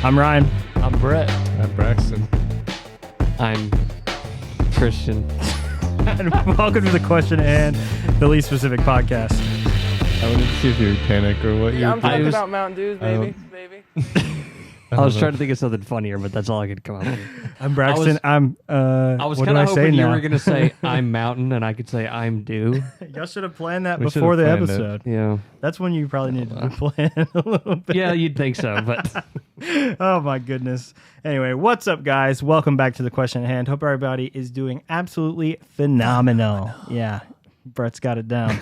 I'm Ryan. I'm Brett. I'm Braxton. I'm Christian. And welcome to the Question and the Least Specific podcast. I wanted to see if you would panic or what. Yeah, I'm talking was- about Mountain Dews, baby. I was trying to think of something funnier, but that's all I could come up with. I'm Braxton. I was what kind do I of say hoping you now? were going to say I'm Mountain and I could say I'm Dew. Y'all should have planned that We before the should've planned it. episode. Yeah. That's when you probably needed to plan a little bit. Yeah, you'd think so, but Oh my goodness. Anyway, what's up, guys? Welcome back to the Question at Hand. Hope everybody is doing absolutely phenomenal. Yeah. Brett's got it down.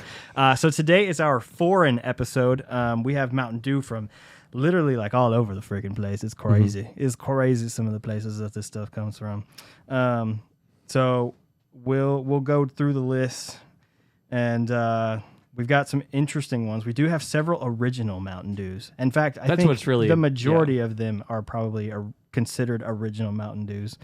So today is our foreign episode. We have Mountain Dew from literally like all over the freaking place. It's crazy. It's crazy some of the places that this stuff comes from. So we'll go through the list, and we've got some interesting ones. We do have several original Mountain Dews. In fact, I That's think what's really- the majority of them are probably considered original Mountain Dews.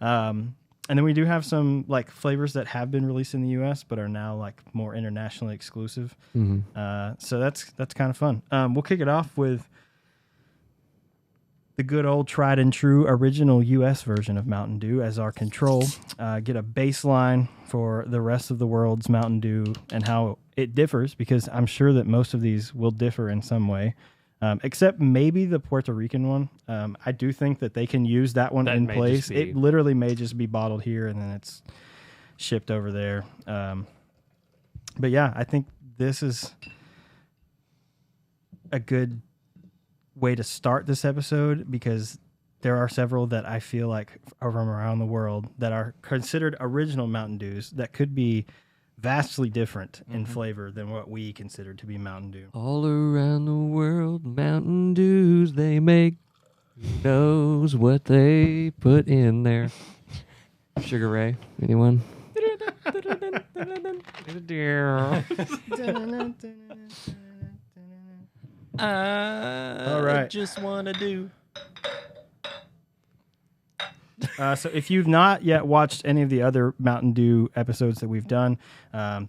And then we do have some like flavors that have been released in the U.S. but are now like more internationally exclusive. So that's kind of fun. We'll kick it off with the good old tried and true original U.S. version of Mountain Dew as our control. Get a baseline for the rest of the world's Mountain Dew and how it differs, because I'm sure that most of these will differ in some way. Except maybe the Puerto Rican one. I do think that they can use that one That in may place. just be- It literally may just be bottled here and then it's shipped over there. But yeah, I think this is a good way to start this episode, because there are several that I feel like are from around the world that are considered original Mountain Dews that could be vastly different in flavor than what we consider to be Mountain Dew. all around the world, Mountain Dews they make. Who knows what they put in there? Sugar Ray, anyone? All right. Just want to do. So if you've not yet watched any of the other Mountain Dew episodes that we've done,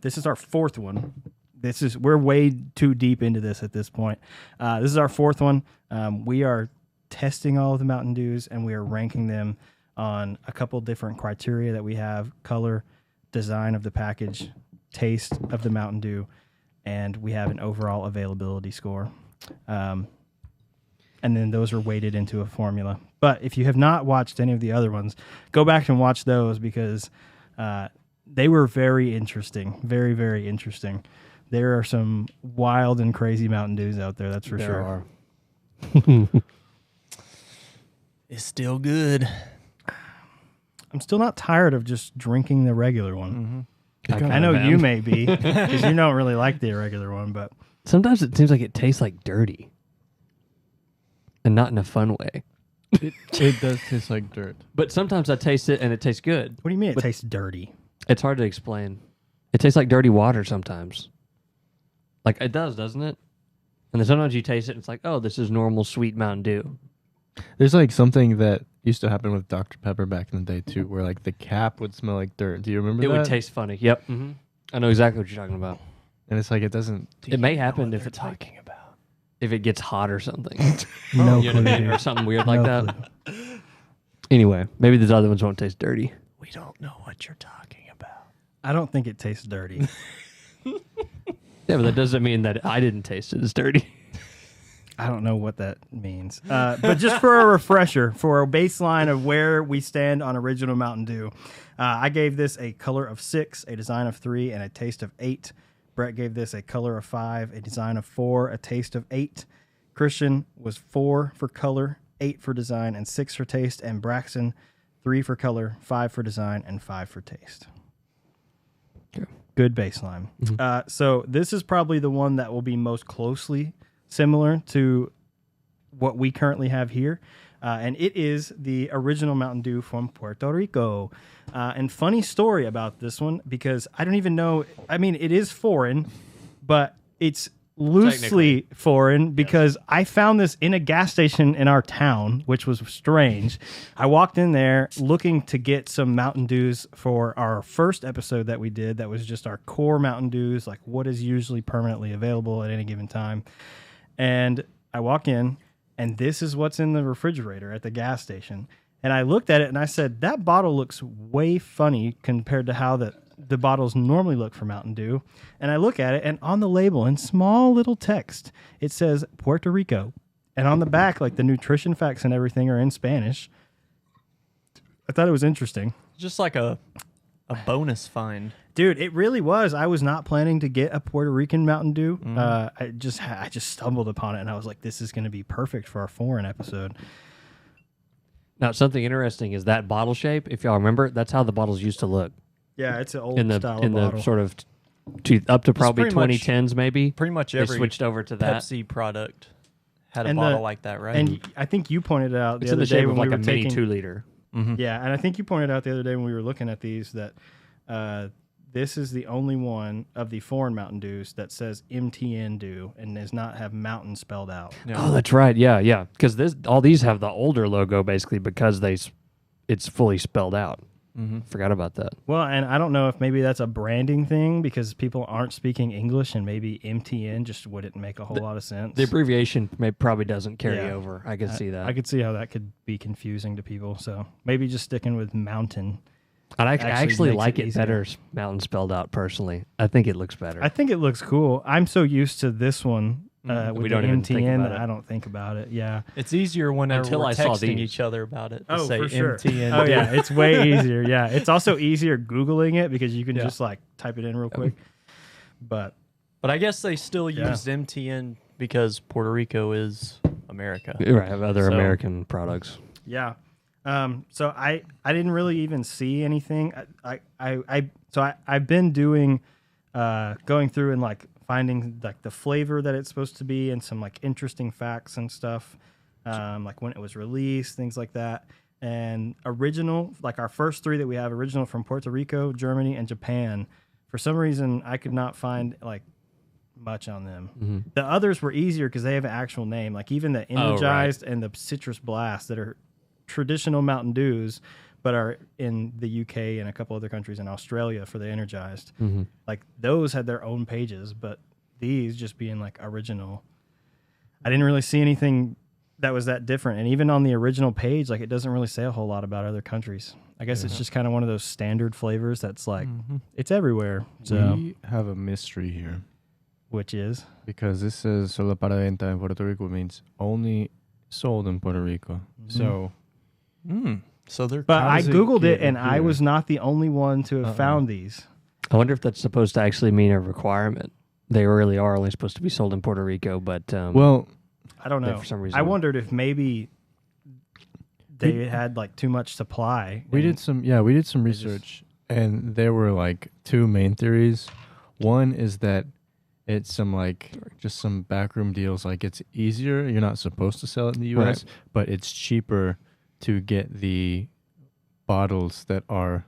this is our fourth one. We're way too deep into this at this point. This is our fourth one. We are testing all of the Mountain Dews and we are ranking them on a couple different criteria that we have: color, design of the package, taste of the Mountain Dew, and we have an overall availability score. And then those are weighted into a formula. But if you have not watched any of the other ones, go back and watch those, because they were very interesting. Very, very interesting. There are some wild and crazy Mountain Dews out there, that's for sure. It's still good. I'm still not tired of just drinking the regular one. Mm-hmm. I know you may be, because you don't really like the irregular one, but Sometimes it seems like it tastes like dirty. And not in a fun way. It does taste like dirt. But sometimes I taste it and it tastes good. what do you mean it But- tastes dirty? It's hard to explain. It tastes like dirty water sometimes. Like it does, doesn't it? And then sometimes you taste it and it's like, oh, this is normal sweet Mountain Dew. There's like something that used to happen with Dr. Pepper back in the day too, where like the cap would smell like dirt. Do you remember It that? would taste funny. Yep. Mm-hmm. I know exactly what you're talking about. And it's like it doesn't. It may happen if it's talking about. If it gets hot or something. No You know what I mean? clue. Or something weird like No that. Anyway, maybe these other ones won't taste dirty. We don't know what you're talking about. I don't think it tastes dirty. Yeah, but that doesn't mean that I didn't taste it as dirty. I don't know what that means. But just for a refresher, for a baseline of where we stand on original Mountain Dew, I gave this a color of 6, a design of 3, and a taste of 8. Brett gave this a color of 5, a design of 4, a taste of 8. Christian was 4 for color, 8 for design, and 6 for taste. And Braxton, 3 for color, 5 for design, and 5 for taste. Okay. Good baseline. So this is probably the one that will be most closely similar to what we currently have here. And it is the original Mountain Dew from Puerto Rico. And funny story about this one, because I don't even know, I mean, it is foreign, but it's loosely foreign, because I found this in a gas station in our town, which was strange. I walked in there looking to get some Mountain Dews for our first episode that we did. That was just our core Mountain Dews, like what is usually permanently available at any given time. And I walk in, and this is what's in the refrigerator at the gas station. And I looked at it and I said, that bottle looks way funny compared to how the bottles normally look for Mountain Dew. And I look at it, and on the label in small little text, it says Puerto Rico. And on the back, like the nutrition facts and everything are in Spanish. I thought it was interesting. Just like a bonus find. Dude, it really was. I was not planning to get a Puerto Rican Mountain Dew. I just stumbled upon it, and I was like, this is going to be perfect for our foreign episode. Now, something interesting is that bottle shape. If y'all remember, that's how the bottles used to look. Yeah, it's an old in the style in bottle. the sort of up to probably pretty much- 2010s, maybe. Pretty much They every switched over to that. Pepsi product had a And bottle the- like that, right? And I think you pointed out the It's in other the day shape when of like we a were mini taking 2-liter. Yeah, and I think you pointed out the other day when we were looking at these that this is the only one of the foreign Mountain Dews that says MTN Dew and does not have mountain spelled out. Yeah. Oh, that's right. Yeah. Because all these have the older logo basically because it's fully spelled out. Forgot about that. Well, and I don't know if maybe that's a branding thing because people aren't speaking English and maybe MTN just wouldn't make a whole lot of sense. The abbreviation probably doesn't carry Yeah. over. I can see that. I could see how that could be confusing to people. So maybe just sticking with mountain. I actually actually makes like it it easier. better mountain spelled out personally. I think it looks better. I think it looks cool. I'm so used to this one with We the don't even think MTN about that it. I don't think about it. Yeah. It's easier whenever Until we're I saw texting these. each other about it. To Oh, say for sure. MTN. Oh, yeah. It's way easier. Yeah. It's also easier Googling it because you can Yeah. just like type it in real quick. But But I guess they still Yeah. used MTN because Puerto Rico is America. Right, have other So- American products. yeah. So I didn't really even see anything. I've been doing, going through and like finding like the flavor that it's supposed to be and some like interesting facts and stuff, like when it was released, things like that. And original, like our first three that we have, original from Puerto Rico, Germany, and Japan. For some reason, I could not find like much on them. The others were easier because they have an actual name. Like even the Energized and the Citrus Blast that are traditional Mountain Dews, but are in the UK and a couple other countries in Australia for the Energized. Like those had their own pages, but these just being like original, I didn't really see anything that was that different. And even on the original page, like it doesn't really say a whole lot about other countries. I guess it's just kind of one of those standard flavors that's like it's everywhere. So We have a mystery here which is because this says solo para venta en Puerto Rico means only sold in Puerto Rico. So So they're but How I does it Googled it get and I here? was not the only one to have found these. I wonder if that's supposed to actually mean a requirement. They really are only supposed to be sold in Puerto Rico, but well, I don't Yeah, know. for some reason. I wondered if maybe they had like too much supply. we and- did some research, and there were like two main theories. One is that it's some like just some backroom deals. Like it's easier. You're not supposed to sell it in the U.S., Right. but it's cheaper to get the bottles that are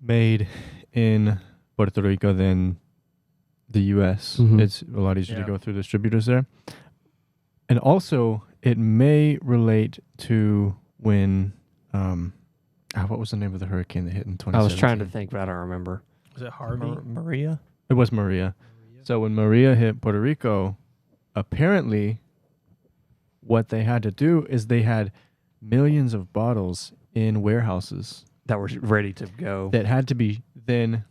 made in Puerto Rico than the U.S. Mhm. It's a lot easier Yeah. to go through distributors there. And also, it may relate to when, what was the name of the hurricane that hit in 2017? I was trying to think, but I don't remember. Was it Harvey? Maria. It was Maria. So when Maria hit Puerto Rico, apparently what they had to do is they had millions of bottles in warehouses That were ready to go. that had to be then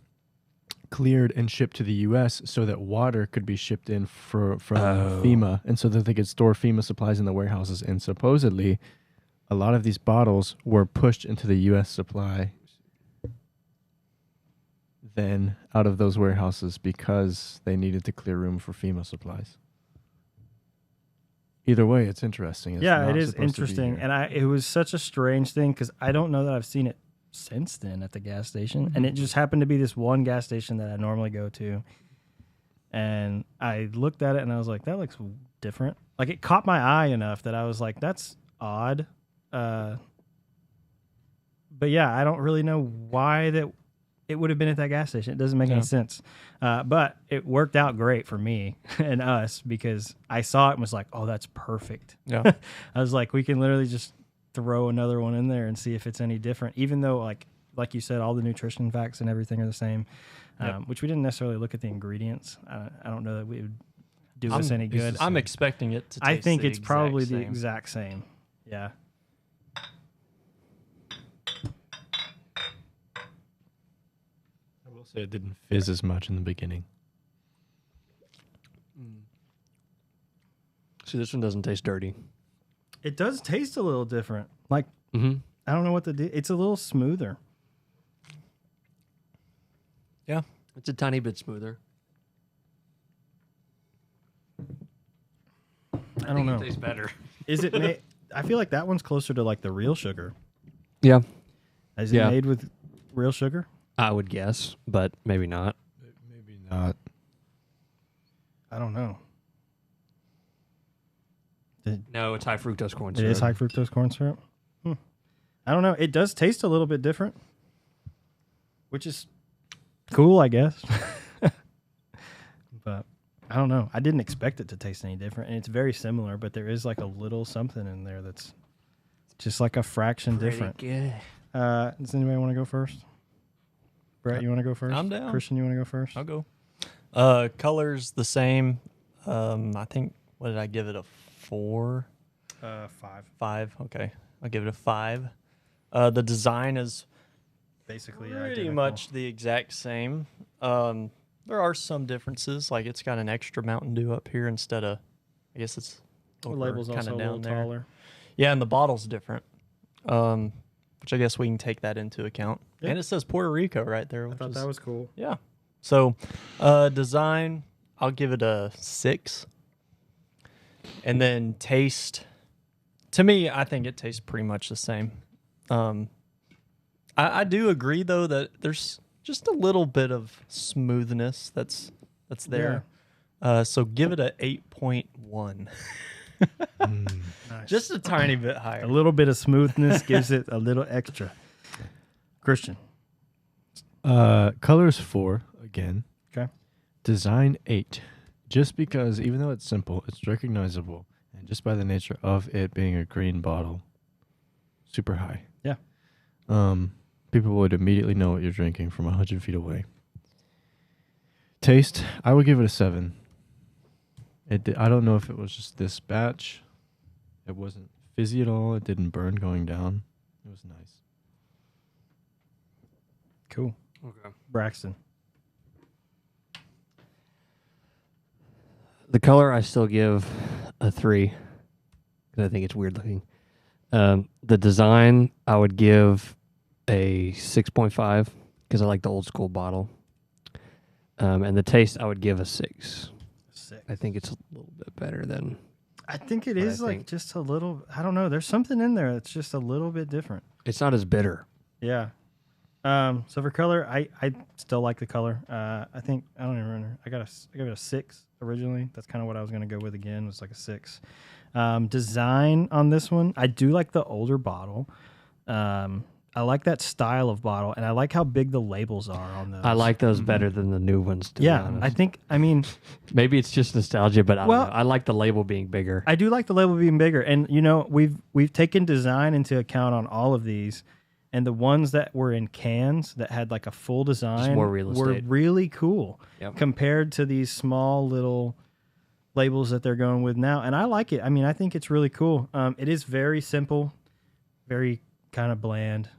cleared and shipped to the U.S. so that water could be shipped in from FEMA, and so that they could store FEMA supplies in the warehouses. And supposedly, a lot of these bottles were pushed into the U.S. supply then out of those warehouses because they needed to clear room for FEMA supplies. Either way, it's interesting. It's Yeah, not it is supposed to be interesting, here. and it was such a strange thing because I don't know that I've seen it since then at the gas station, and it just happened to be this one gas station that I normally go to, and I looked at it and I was like, that looks different. Like it caught my eye enough that I was like, that's odd. But yeah, I don't really know why that it would have been at that gas station. It doesn't make any sense. But it worked out great for me and us because I saw it and was like, oh, that's perfect. Yeah. I was like, we can literally just throw another one in there and see if it's any different, even though like you said, all the nutrition facts and everything are the same, which we didn't necessarily look at the ingredients. I don't know that we would do us any good. I'm expecting it to taste I think the it's probably the same. exact same. Yeah. I will say it didn't fizz as much in the beginning. See, this one doesn't taste dirty. It does taste a little different. Like, Mm-hmm. I don't know what it's a little smoother. Yeah, it's a tiny bit smoother. I don't know. It tastes better. Is it made? I feel like that one's closer to like the real sugar. Yeah, Is it made with real sugar? I would guess, but maybe not. Maybe not. I don't know. No, it's high fructose corn It syrup. is high fructose corn syrup. I don't know. It does taste a little bit different, which is cool, I guess. But I don't know. I didn't expect it to taste any different, and it's very similar. But there is like a little something in there that's just like a fraction different. Good. Does anybody want to go first? Brett, you want to go first? I'm down. Christian, you want to go first? I'll go. Colors the same. I think, what did I give it, a 4? 5. 5, okay. I'll give it a 5. The design is Basically, pretty identical. much the exact same. There are some differences, like it's got an extra Mountain Dew up here instead of, I guess it's The label's kind also of a little down there. taller. Yeah, and the bottle's different, which I guess we can take that into account. Yeah. And it says Puerto Rico right there. I Which thought is, that was cool. yeah. So, design, I'll give it a 6. And then taste, to me, I think it tastes pretty much the same. I do agree though that there's just a little bit of smoothness that's there. So give it a 8.1. Nice. Just a tiny bit A higher. little bit of smoothness gives it a little extra. Christian. Colors 4 again. Okay. Design 8. Just because even though it's simple, it's recognizable, and just by the nature of it being a green bottle, super high. Yeah. People would immediately know what you're drinking from 100 feet away. Taste, I would give it a 7. I don't know if it was just this batch. It wasn't fizzy at all. It didn't burn going down. It was nice. Cool. Okay. Braxton. The color I still give a 3 because I think it's weird looking. The design I would give a 6.5 because I like the old school bottle. And the taste I would give a 6. 6. I think it's a little bit better than. I think it What I is like think. just a little. I don't know. There's something in there that's just a little bit different. It's not as bitter. Yeah. So for color, I still like the color. I think I don't even remember. I gave it a 6 originally. That's kind of what I was gonna go with again. Was like a 6. Design on this one, I do like the older bottle. I like that style of bottle, and I like how big the labels are on those. I like those better than the new ones. To be Yeah, honest. I mean, Maybe it's just nostalgia, but I don't Well- know. I like the label being bigger. I do like the label being bigger, and you know we've taken design into account on all of these, and the ones that were in cans that had like a full design more real were estate. really cool Yep. compared to these small little labels that they're going with now, and I like it. I mean, I think it's really cool. It is very simple, very kind of bland,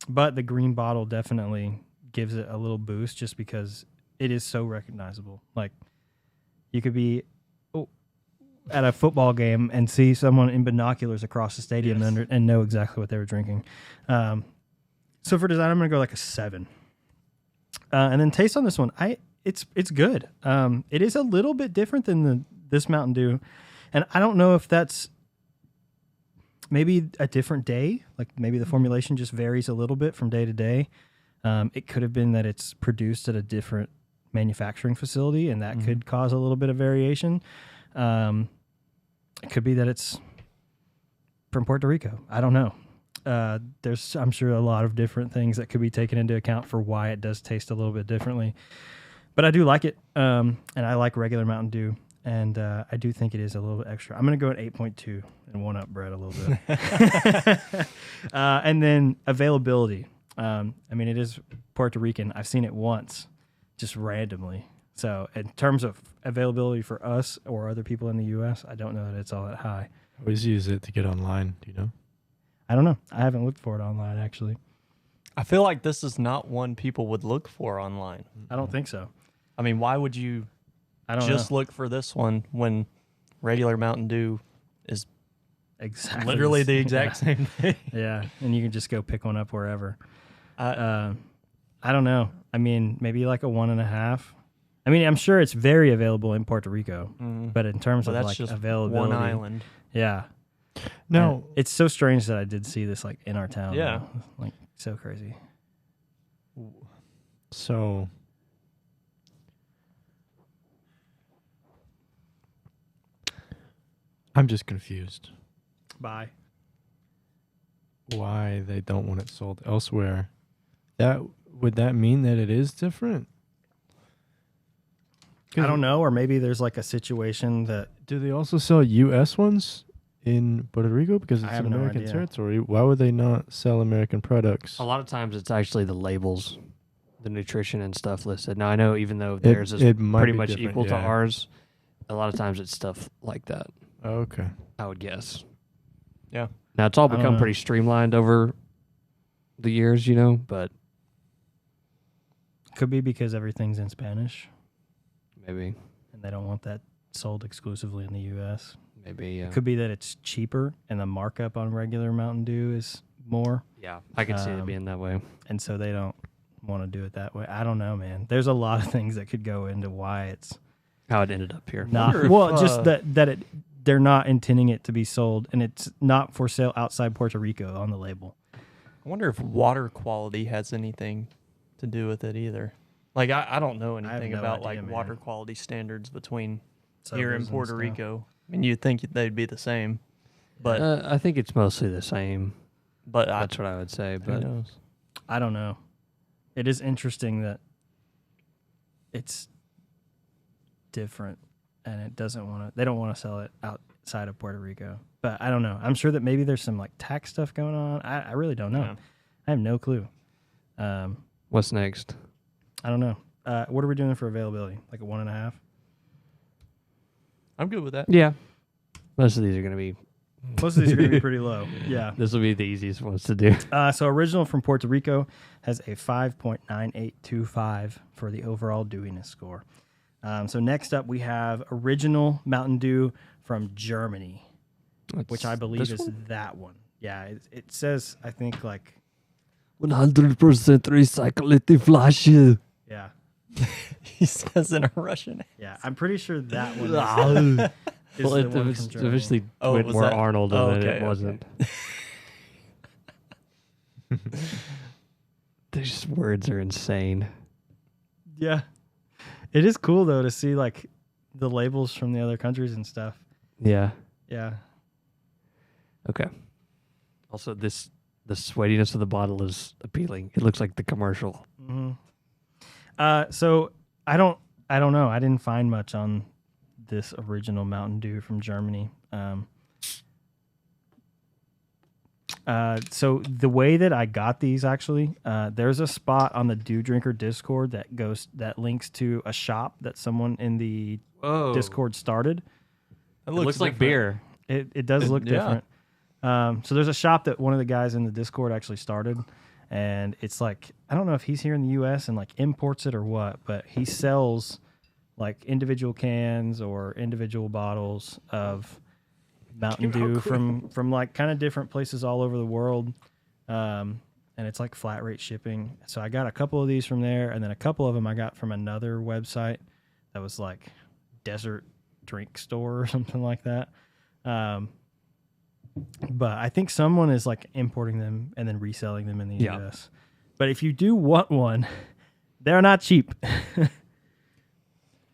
but the green bottle definitely gives it a little boost just because it is so recognizable. Like you could be at a football game and see someone in binoculars across the stadium and know exactly what they were drinking. So for design, I'm going to go like a 7. And then taste on this one, it's good. It is a little bit different than this Mountain Dew, and I don't know if that's maybe a different day. Like maybe the formulation just varies a little bit from day to day. It could have been that it's produced at a different manufacturing facility, and that could cause a little bit of variation. It could be that it's from Puerto Rico. I don't know. There's, I'm sure, a lot of different things that could be taken into account for why it does taste a little bit differently. But I do like it, and I like regular Mountain Dew, and I do think it is a little bit extra. I'm going to go at 8.2 and one up Brett a little bit. And then availability. I mean, it is Puerto Rican. I've seen it once, just randomly. So in terms of availability for us or other people in the U.S., I don't know that it's all that high. I always use it to get online. Do you know? I don't know. I haven't looked for it online, actually. I feel like this is not one people would look for online. I don't think so. I mean, why would you I don't just know. look for this one when regular Mountain Dew is Exactly. literally the exact same thing? Yeah, and you can just go pick one up wherever. I, I don't know. I mean, maybe like a 1.5. I mean, I'm sure it's very available in Puerto Rico, but in terms well, of that's like just availability, one island. yeah. No. And it's so strange that I did see this like in our town. Yeah. though. Like so crazy. So I'm just confused Bye. why they don't want it sold elsewhere. Would that mean that it is different? I don't know, or maybe there's like a situation that Do they also sell U.S. ones in Puerto Rico because I it's have an no American idea. territory? Why would they not sell American products? A lot of times it's actually the labels, the nutrition and stuff listed. Now I know even though theirs is it might pretty be much different, equal to yeah. ours, a lot of times it's stuff like that. Oh, okay. I would guess. Yeah. Now it's all don't become know. pretty streamlined over the years, but could be because everything's in Spanish maybe, and they don't want that sold exclusively in the U.S. yeah. Could be that it's cheaper and the markup on regular Mountain Dew is more, Yeah, I could see it Um, being that way. and so they don't want to do it that way. I don't know, man. There's a lot of things that could go into why it's How it ended up here. not wonder if, well. Just that they're not intending it to be sold, and it's not for sale outside Puerto Rico on the label. I wonder if water quality has anything to do with it either. Like, I don't know have anything no about idea, like man. water quality standards between So here and Puerto Rico. I mean, you'd think they'd be the same, but I think it's mostly the same. I, That's what I would say. who But knows? I don't know. It is interesting that it's different, and it doesn't want to. They don't want to sell it outside of Puerto Rico. But I don't know. I'm sure that maybe there's some like tax stuff going on. I really don't know. Yeah. I have no clue. what's next? I don't know. What are we doing for availability? Like a 1.5? I'm good with that. Yeah, most of these are going to be. Most of these are going to be pretty low. Yeah. This will be the easiest ones to do. So original from Puerto Rico has a 5.9825 for the overall dewiness score. So next up we have original Mountain Dew from Germany, which I believe is that one. Yeah, it says, I think, like, 100% recycled flasche. yeah. He says in a Russian. Yeah, I'm pretty sure that one is, is Well, the it one from was Germany. obviously Oh, went was more that- Arnold oh, than okay, it okay. wasn't. These words are insane. Yeah. It is cool, though, to see, like, the labels from the other countries and stuff. Yeah. Yeah. Okay. Also, the sweatiness of the bottle is appealing. It looks like the commercial. Mm-hmm. So I don't know. I didn't find much on this original Mountain Dew from Germany. So the way that I got these, actually, there's a spot on the Dew Drinker Discord that links to a shop that someone in the Discord started. It It looks like beer. It does look yeah. different. So there's a shop that one of the guys in the Discord actually started, and it's like, I don't know if he's here in the U.S. and like imports it or what, but he sells like individual cans or individual bottles of Mountain Dew from like kind of different places all over the world, and it's like flat rate shipping. So I got a couple of these from there, and then a couple of them I got from another website that was like Desert Drink Store or something like that. But I think someone is like importing them and then reselling them in the Yeah. US. But if you do want one, they're not cheap.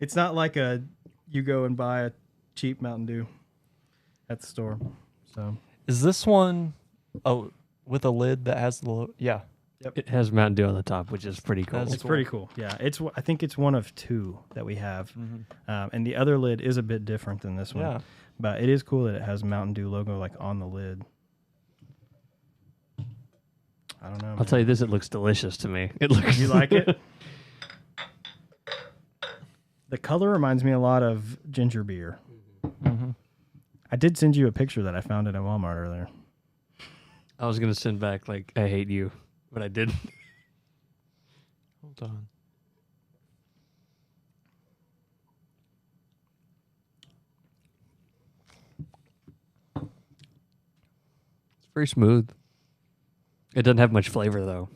It's not like you go and buy a cheap Mountain Dew at the store. So Is this one with a lid that has the yeah? It has Mountain Dew on the top, which is pretty cool. That's it's pretty cool. Yeah, I think it's one of two that we have, and the other lid is a bit different than this one. Yeah. But it is cool that it has Mountain Dew logo like on the lid. I don't know. I'll tell you this, it looks delicious to me. It looks. You like it? The color reminds me a lot of ginger beer. Mm-hmm. I did send you a picture that I found at Walmart earlier. I was gonna send back like I hate you, but I didn't. Hold on. It's very smooth. It doesn't have much flavor though.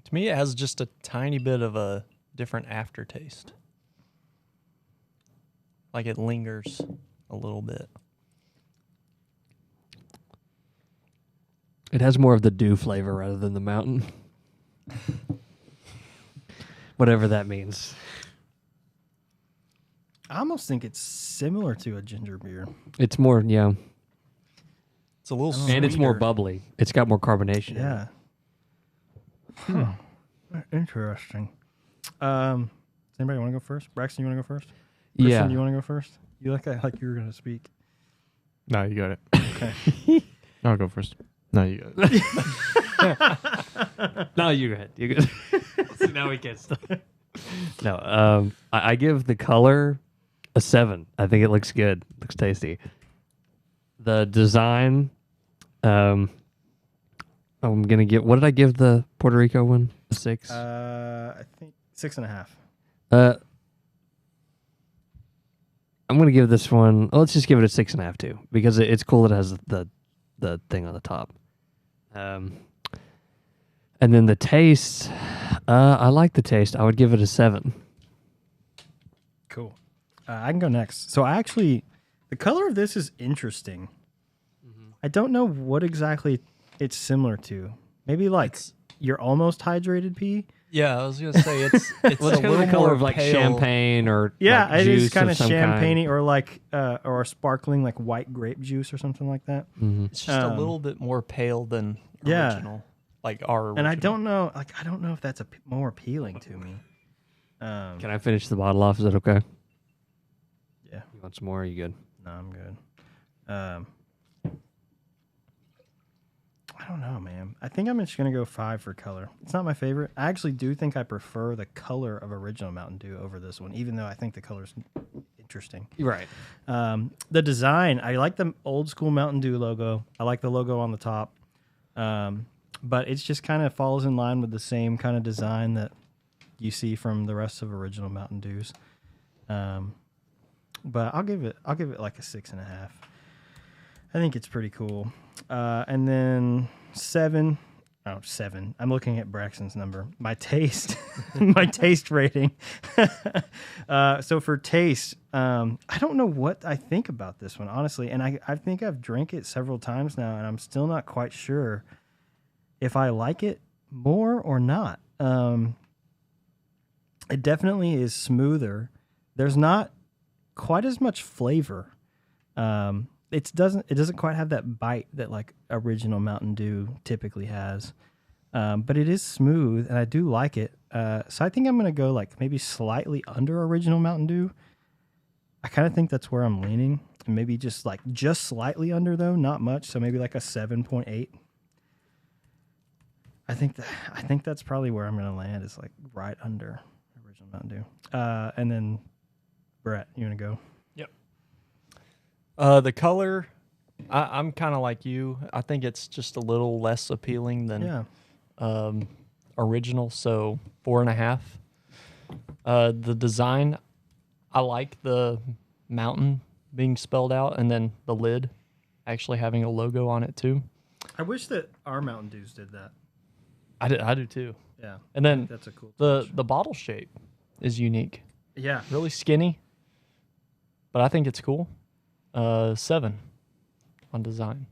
To me, it has just a tiny bit of a different aftertaste. Like it lingers a little bit. It has more of the dew flavor rather than the mountain. Whatever that means. I almost think it's similar to a ginger beer. It's more, yeah. It's a little Oh. And it's more sweeter. bubbly. It's got more carbonation. in it. Yeah. Huh. Interesting. Does anybody want to go first? Braxton, you want to go first? Christian, Yeah. you want to go first? You like you were going to speak. No, you got it. Okay. I'll go first. No, you got it. No, you're good. You're good. So now we can't stop. No, I give the color a 7. I think it looks good. Looks tasty. The design, I'm gonna give. What did I give the Puerto Rico one? A 6. I think 6.5. I'm gonna give this one. Oh, let's just give it a 6.5 too, because it's cool that it has the thing on the top. And then the taste, I like the taste. I would give it a 7. Cool. I can go next. So the color of this is interesting. I don't know what exactly it's similar to. Maybe like your almost hydrated pee. Yeah, I was gonna say it's Well, a it's kind of little the color more of like pale. champagne or Yeah, like it juice is kind of some champagne-y or like or sparkling like white grape juice or something like that. It's just a little bit more pale than Yeah. original, like our original. And I don't know if that's more appealing to me. Can I finish the bottle off? Is that okay? Yeah. You want some more? Or are you good? No, I'm good. I don't know, man. I think I'm just gonna go 5 for color. It's not my favorite. I actually do think I prefer the color of original Mountain Dew over this one, even though I think the color's interesting. Right. The design, I like the old school Mountain Dew logo. I like the logo on the top, but it's just kind of falls in line with the same kind of design that you see from the rest of original Mountain Dews. But I'll give it like a 6.5. I think it's pretty cool. And then 7. Oh, 7. I'm looking at Braxton's number. My taste, my taste rating. So for taste, I don't know what I think about this one, honestly. And I think I've drank it several times now, and I'm still not quite sure if I like it more or not. It definitely is smoother. There's not quite as much flavor. It doesn't quite have that bite that like original Mountain Dew typically has. But it is smooth, and I do like it. So I think I'm going to go like maybe slightly under original Mountain Dew. I kind of think that's where I'm leaning. And maybe just slightly under, though, not much. So maybe like a 7.8. I think that's probably where I'm going to land, is like right under original Mountain Dew. And then, Brett, you want to go? The color, I'm kind of like you. I think it's just a little less appealing than original, so 4.5. The design, I like the mountain being spelled out, and then the lid actually having a logo on it too. I wish that our Mountain Dews did that. I do too. Yeah, And then that's a cool touch. the bottle shape is unique, Yeah, really skinny, but I think it's cool. 7 on design.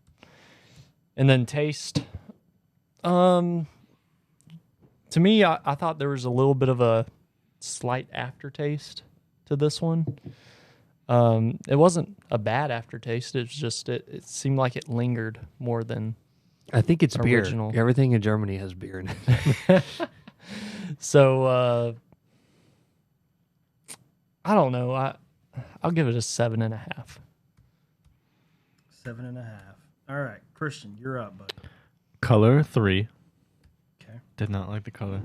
And then taste. To me, I thought there was a little bit of a slight aftertaste to this one. It wasn't a bad aftertaste. It's just it seemed like it lingered more than. I think it's Original. beer. Everything in Germany has beer in it. So I don't know. I'll give it a 7.5. 7.5. All right, Christian, you're up, buddy. Color 3. Okay. Did not like the color.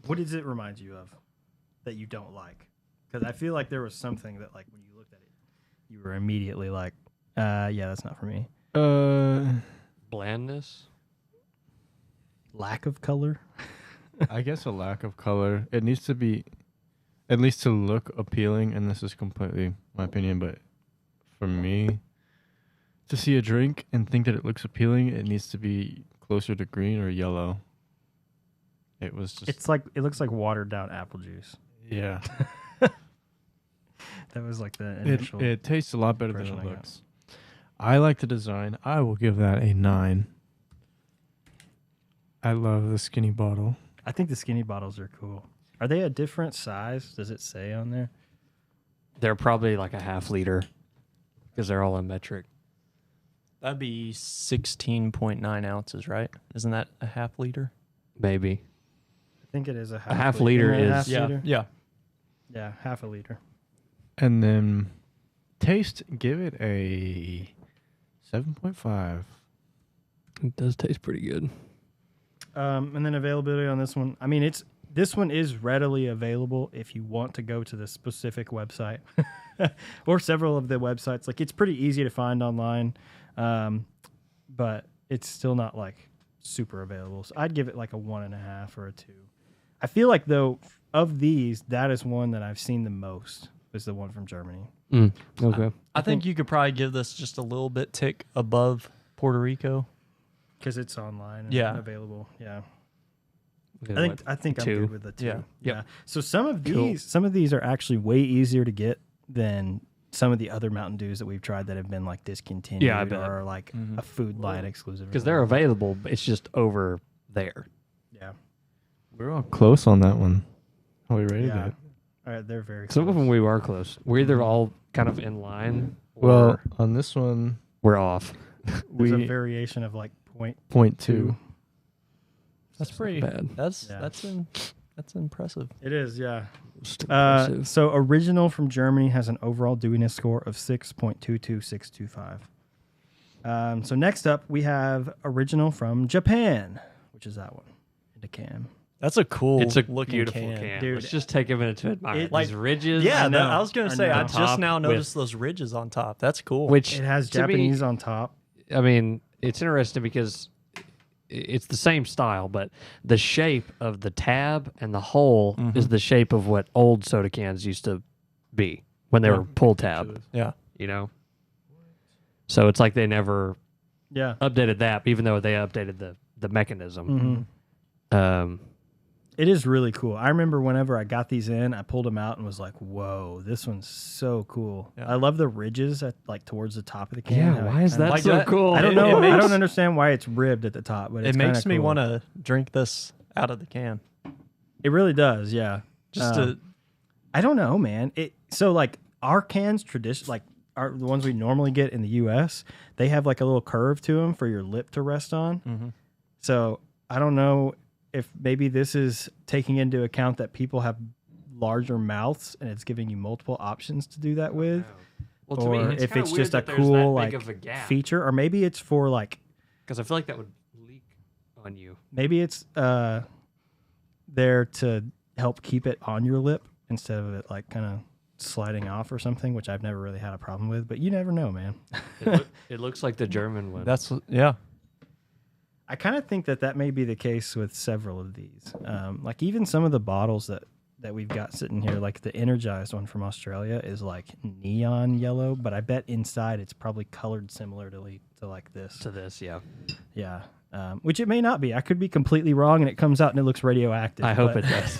What does it remind you of that you don't like? Because I feel like there was something that, like, when you looked at it, you were immediately like, yeah, that's not for me. Blandness. Lack of color. I guess a lack of color. It needs to be, at least to look appealing, and this is completely my opinion, but for me, to see a drink and think that it looks appealing, it needs to be closer to green or yellow. It was just... It looks like watered down apple juice. Yeah. That was like the initial. It tastes a lot better than impression it I got. looks. I like the design. I will give that a 9. I love the skinny bottle. I think the skinny bottles are cool. Are they a different size? Does it say on there? They're probably like a half liter because they're all in metric. That'd be 16.9 ounces, right? Isn't that a half liter? Maybe. I think it is a half. half liter. liter Isn't it a is- half Yeah. liter? Yeah. Yeah, half a liter. And then taste, give it a 7.5. It does taste pretty good. And then availability on this one. I mean, this one is readily available if you want to go to the specific website or several of the websites. Like, it's pretty easy to find online, but it's still not like super available. So I'd give it like a 1.5 or a 2. I feel like, though, of these, that is one that I've seen the most. Is the one from Germany. Okay. I think you could probably give this just a little bit tick above Puerto Rico. Because it's online and Yeah. available. Yeah. Yeah, I think I'm 2? good with the 2. Yeah. Yeah. So some of Cool. these are actually way easier to get than some of the other Mountain Dews that we've tried that have been like discontinued Yeah, I bet. or like a Food Line exclusive. or Because they're something. available, but it's just over there. Yeah. We're all close on that one. How we rated Yeah. it? All right, they're very Some of close. them we were close. We're either all kind of in line Well, or on this one, we're off. There's a we variation of like 0.2. 0.2. That's pretty bad. That's Yeah. that's impressive. It is, yeah. Just impressive. So original from Germany has an overall dewiness score of 6.22625. So next up we have original from Japan, which is that one in the can. That's a cool It's a looking beautiful can. can. Dude. Let's just take a minute to admire It- these ridges. Yeah, I know. I was gonna I say know. I Top just now with- noticed those ridges on top. That's cool. Which It has to me- Japanese on top. I mean, it's interesting because it's the same style, but the shape of the tab and the hole is the shape of what old soda cans used to be when they were pull tab, yeah, you know? So it's like they never Yeah. updated that, even though they updated the mechanism. Mhm. It is really cool. I remember whenever I got these in, I pulled them out and was like, "Whoa, this one's so cool." Yeah. I love the ridges at like towards the top of the can. Yeah, How why it is kinda- that Like so that- cool? I don't It know. I makes- don't understand why it's ribbed at the top, but it it's makes kinda me cool. want to drink this out of the can. It really does. Yeah. Just Um, I don't know, man. So like our cans the ones we normally get in the U.S. They have like a little curve to them for your lip to rest on. So I don't know if maybe this is taking into account that people have larger mouths and it's giving you multiple options to do that with, Well, to or me, if kinda it's weird just a that there's cool that like big of a gap. feature, or maybe it's for like Because I feel like that would leak on you. maybe it's there to help keep it on your lip instead of it like kind of sliding off or something, which I've never really had a problem with, but you never know, man. It looks like the German one. that's yeah. I kind of think that may be the case with several of these. Like even some of the bottles that we've got sitting here, like the energized one from Australia is like neon yellow, but I bet inside it's probably colored similarly to like this. to this, yeah. Yeah. Which it may not be. I could be completely wrong and it comes out and it looks radioactive. I hope but- it does.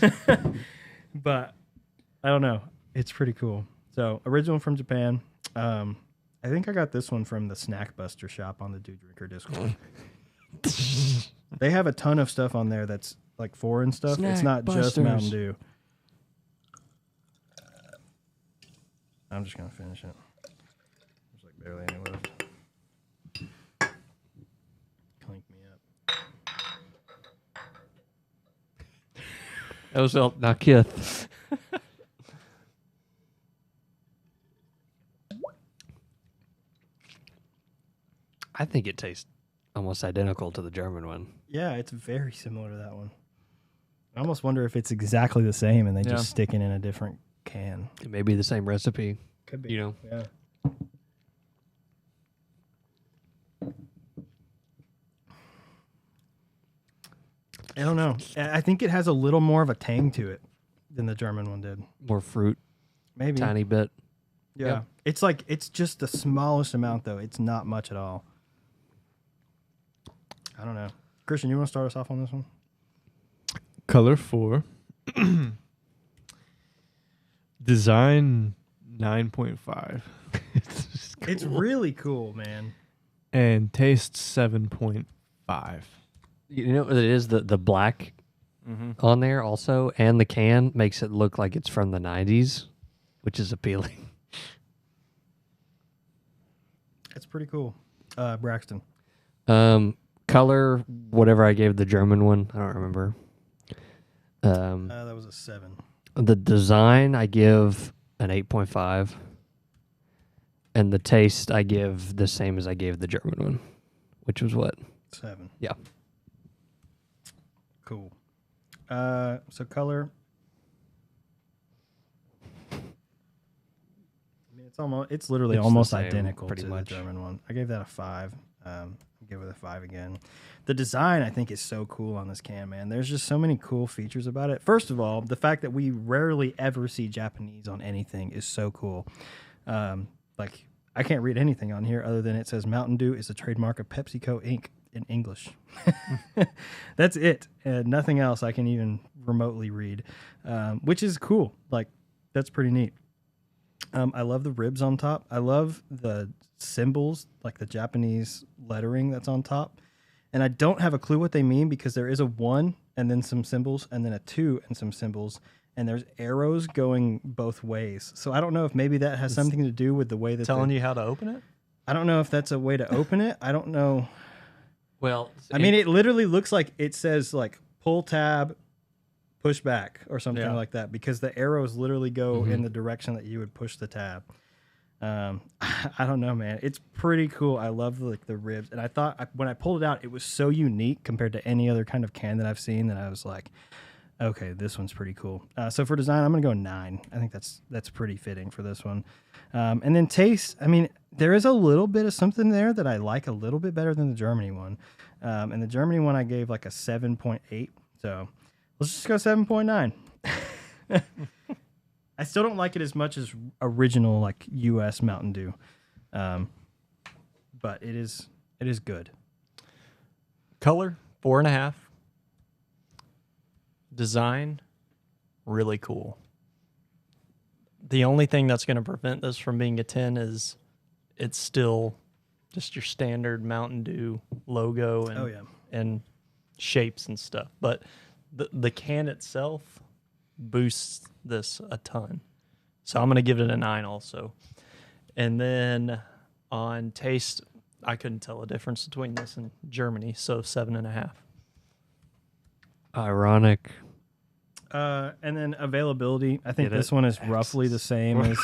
But I don't know. It's pretty cool. So original from Japan. I think I got this one from the Snack Buster shop on the Dew Drinker Discord. They have a ton of stuff on there that's like foreign stuff. It's Snack not just Busters. Mountain Dew. I'm just gonna finish it. There's like barely any left. Clink me up. That was all not Kith. I think it tastes almost identical to the German one. Yeah, it's very similar to that one. I almost wonder if it's exactly the same and they Yeah. just stick it in a different can. It may be the same recipe. Could be. You know. Yeah. I don't know. I think it has a little more of a tang to it than the German one did. More fruit, Maybe. tiny bit. Yeah. Yeah. It's just the smallest amount though. It's not much at all. I don't know. Christian, you want to start us off on this one? Color 4. Design 9.5. It's really cool, man. And taste 7.5. You know what it is? The black Mm-hmm. on there also, and the can makes it look like it's from the 90s, which is appealing. It's pretty cool. Braxton. Color, whatever I gave the German one, I don't remember. That was a 7. The design, I give an 8.5. And the taste, I give the same as I gave the German one, which was what? 7. Yeah. Cool. So color. I mean, it's literally It's the almost same, identical pretty to much. the German one. I gave that a 5. Give it a 5 again. The design, I think, is so cool on this can, man. There's just so many cool features about it. First of all, the fact that we rarely ever see Japanese on anything is so cool. Like, I can't read anything on here other than it says Mountain Dew is a trademark of PepsiCo Inc. in English. That's it. And nothing else I can even remotely read, which is cool. Like, that's pretty neat. I love the ribs on top. I love the symbols, like the Japanese lettering that's on top. And I don't have a clue what they mean because there is a 1 and then some symbols and then a 2 and some symbols. And there's arrows going both ways. So I don't know if maybe that has something to do with the way that Telling you how to open it? I don't know if that's a way to open it. I don't know. Well, I mean, it literally looks like it says like pull tab, push back or something like that because the arrows literally go in the direction that you would push the tab. I don't know, man. It's pretty cool. I love the ribs, and I thought when I pulled it out, it was so unique compared to any other kind of can that I've seen that I was like, okay, this one's pretty cool. So for design, I'm gonna go 9. I think that's pretty fitting for this one. And then taste, I mean, there is a little bit of something there that I like a little bit better than the Germany one. And the Germany one I gave like a 7.8. So let's just go 7.9. I still don't like it as much as original like U.S. Mountain Dew, but it is good. Color 4.5. Design really cool. The only thing that's going to prevent this from being a 10 is it's still just your standard Mountain Dew logo and and shapes and stuff. But the can itself boosts this a ton. So I'm going to give it a 9 also. And then on taste, I couldn't tell a difference between this and Germany, so 7.5. ironic. And then availability, I think Get this it? one is roughly the same as.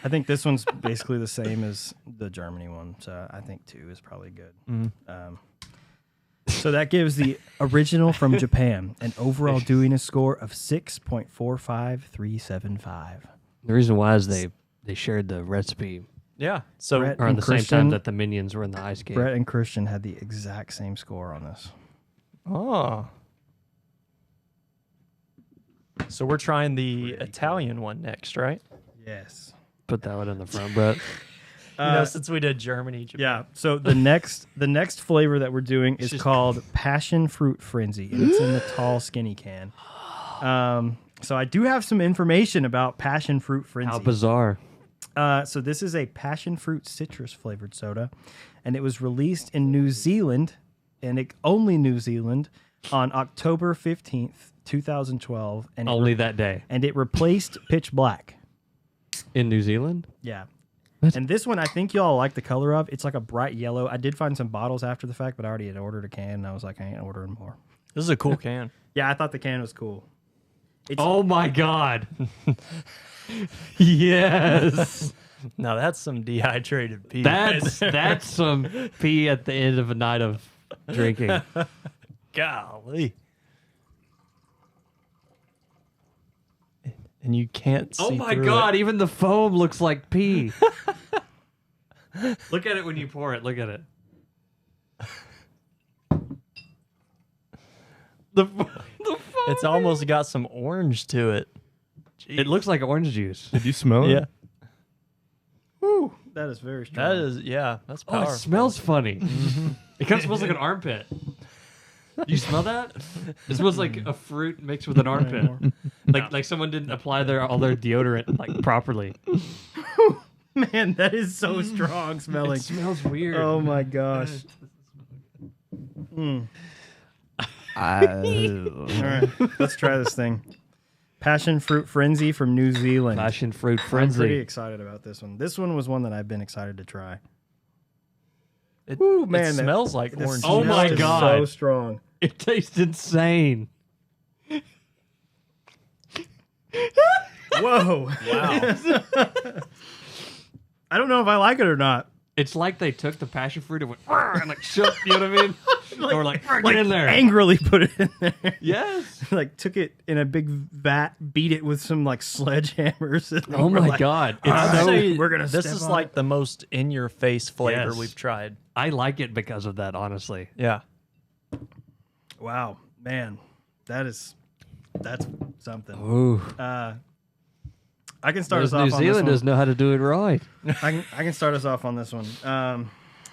I think this one's basically the same as the Germany one, so I think 2 is probably good. So that gives the original from Japan an overall dewiness score of 6.45375. The reason why is they shared the recipe Yeah. So Brett around and the same Christian- time that the minions were in the ice game. Brett and Christian had the exact same score on this. Oh. So we're trying the Italian one next, right? Yes. Put that one in the front, Brett. Since we did Germany, Japan. Yeah. So the next flavor that we're doing is called Passion Fruit Frenzy, and it's in the tall, skinny can. So I do have some information about Passion Fruit Frenzy. How bizarre. So this is a passion fruit citrus flavored soda, and it was released in New Zealand, and only New Zealand, on October 15th, 2012. And Only that day. and it replaced Pitch Black. In New Zealand? Yeah. What? And this one, I think y'all like the color of. It's like a bright yellow. I did find some bottles after the fact, but I already had ordered a can, and I was like, I ain't ordering more. This is a cool can. Yeah, I thought the can was cool. Oh my God. Yes. Now that's some dehydrated pee. That's some pee at the end of a night of drinking. Golly. and you can't see Oh my through god, it. even the foam looks like pee. Look at it when you pour it. Look at it. The foam It's almost got some orange to it. It looks like orange juice. Did you smell it? Yeah. Woo, that is very strong. That is, yeah, that's Oh, powerful. it smells funny. It kind of smells like an armpit. You smell that? It smells like a fruit mixed with an armpit. Like someone didn't apply all their deodorant like properly. Man, that is so strong smelling. It smells weird. Oh my gosh. Uh, All right, let's try this thing. Passion Fruit Frenzy from New Zealand. Passion fruit I'm pretty frenzy. excited about this one. This one was one that I've been excited to try. It, Ooh, it man, that- smells like The orange. Oh smell my is God. so strong. It tastes insane. Whoa. Wow. I don't know if I like it or not. It's like they took the passion fruit and went and like shook. You know what I mean? They were like, get in there. Angrily put it in there. Yes. Like took it in a big vat, beat it with some like sledgehammers. And Oh were my like, god. "I'd It's so, say we're gonna This step is on like it." the most in-your-face flavor Yes. we've tried. I like it because of that, honestly. Yeah. Wow, man, that's something. Ooh. I can start Those us off New on Zealanders this one. know how to do it right. I can start us off on this one.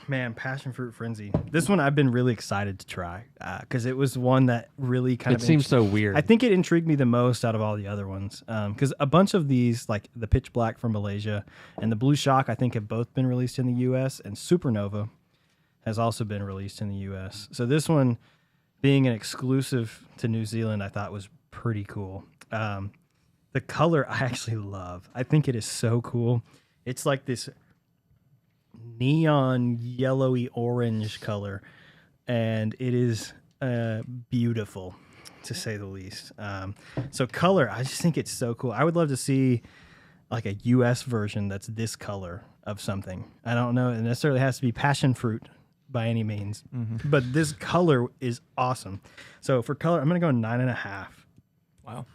Man, Passion Fruit Frenzy. This one I've been really excited to try because it was one that really kind It of seems so weird. I think it intrigued me the most out of all the other ones because a bunch of these, like the Pitch Black from Malaysia and the Blue Shock, I think have both been released in the U.S. and Supernova has also been released in the U.S. So this one, being an exclusive to New Zealand, I thought was pretty cool. The color I actually love. I think it is so cool. It's like this neon yellowy orange color, and it is beautiful to say the least. So color, I just think it's so cool. I would love to see like a US version that's this color of something. I don't know, it necessarily has to be passion fruit by any means, but this color is awesome. So for color, I'm gonna go 9.5. Wow.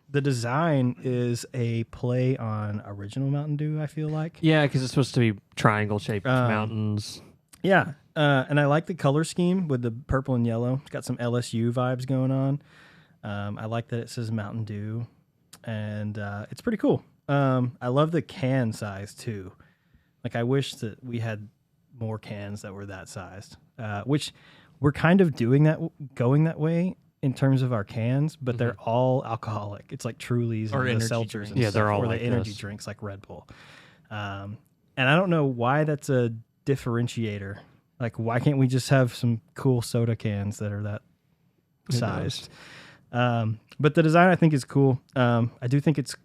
The design is a play on original Mountain Dew, I feel like. Yeah, because it's supposed to be triangle-shaped mountains. Yeah, and I like the color scheme with the purple and yellow. It's got some LSU vibes going on. I like that it says Mountain Dew, and it's pretty cool. I love the can size, too. Like, I wish that we had more cans that were that sized, which we're kind of doing that, going that way in terms of our cans, but they're all alcoholic. It's like Trulies Or and the energy seltzers drinks. and Yeah, they're stuff, all or like the energy this. drinks like Red Bull. And I don't know why that's a differentiator. Like, why can't we just have some cool soda cans that are that sized? But the design I think is cool. I do think it's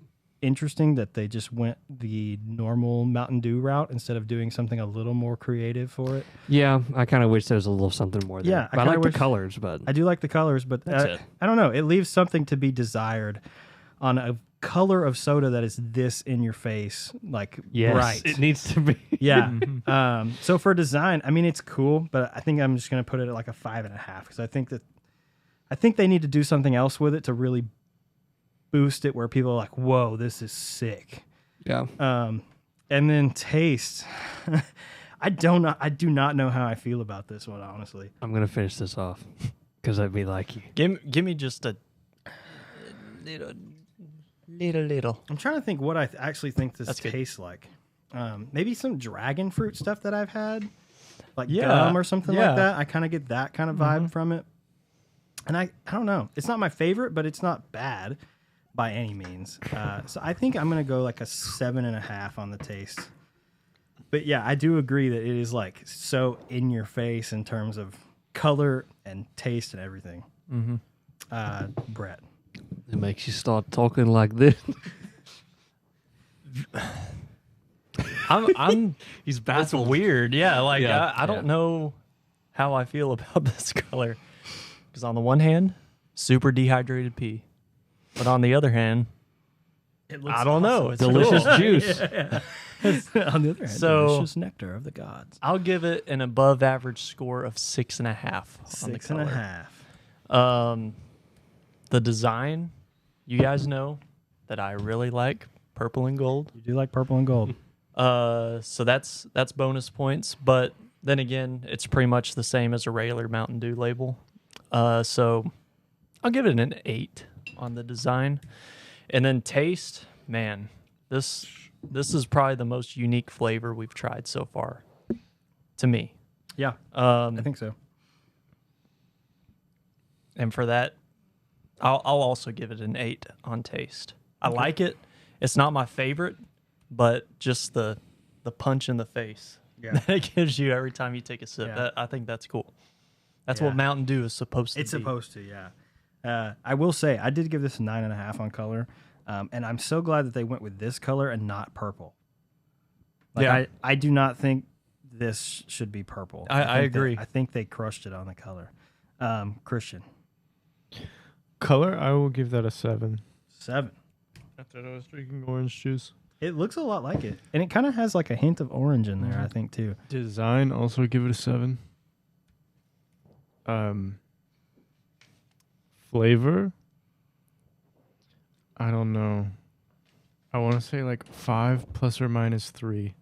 interesting that they just went the normal Mountain Dew route instead of doing something a little more creative for it. Yeah, I kind of wish there was a little something more there. Yeah, I I kinda like wish- the colors, but I do like the colors, but That's it. I don't know. It leaves something to be desired on a color of soda that is this in your face, like yes, bright. it needs to be. Yeah. So for design, I mean, it's cool, but I think I'm just going to put it at like a 5.5 because I think they need to do something else with it to really boost it where people are like, whoa, this is sick. Yeah. And then taste. I do not know how I feel about this one, honestly. I'm gonna finish this off because I'd be like you. Give me just a little. I'm trying to think what I actually think this That's good. tastes like. Maybe some dragon fruit stuff that I've had, like Yeah, gum or something yeah. like that. I kind of get that kind of vibe from it. And I don't know. It's not my favorite, but it's not bad by any means. So I think I'm going to go like a 7.5 on the taste. But yeah, I do agree that it is like so in your face in terms of color and taste and everything. Brett. It makes you start talking like this. I'm He's It's baffled. weird. Yeah, like Yeah, I don't yeah. know how I feel about this color. Because on the one hand, super dehydrated pee. But on the other hand, It looks I don't know. awesome. It's Delicious cool. juice. On the other hand, So- delicious nectar of the gods. I'll give it an above average score of 6.5 on the color. 6.5. The design, you guys know that I really like, purple and gold. You do like purple and gold. So that's bonus points. But then again, it's pretty much the same as a regular Mountain Dew label. So I'll give it an 8 on the design. And then taste, man, this is probably the most unique flavor we've tried so far, to me. Yeah, I think so. And for that, I'll also give it an 8 on taste. I like it. It's not my favorite, but just the punch in the face that it gives you every time you take a sip. I think that's cool. That's what Mountain Dew is supposed to be. It's supposed to, yeah. I will say, I did give this a 9.5 on color, and I'm so glad that they went with this color and not purple. Like, I do not think this should be purple. I agree. I think they crushed it on the color. Christian. Color, I will give that a 7. 7. I thought I was drinking orange juice. It looks a lot like it, and it kind of has like a hint of orange in there, I think, too. Design, also give it a 7. Flavor, I don't know. I want to say like 5 plus or minus 3.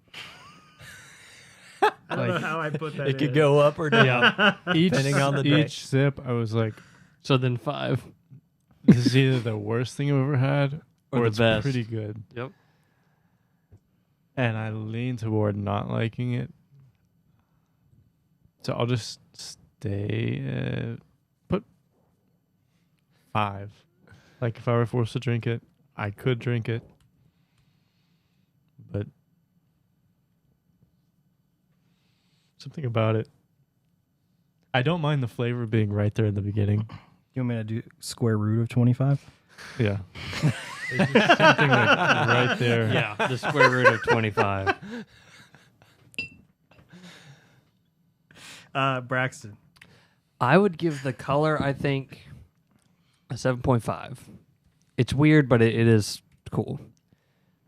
I don't know how I put that It could go up or down, depending on the day. Each sip, I was like, So then 5. this is either the worst thing I've ever had Or or the it's best. pretty good. Yep. And I lean toward not liking it. So I'll just stay put 5. Like if I were forced to drink it, I could drink it. But something about it. I don't mind the flavor being right there in the beginning. You want me to do square root of 25? Yeah. It's just something like right there. Yeah, the square root of 25. Braxton. I would give the color, I think, a 7.5. It's weird, but it is cool.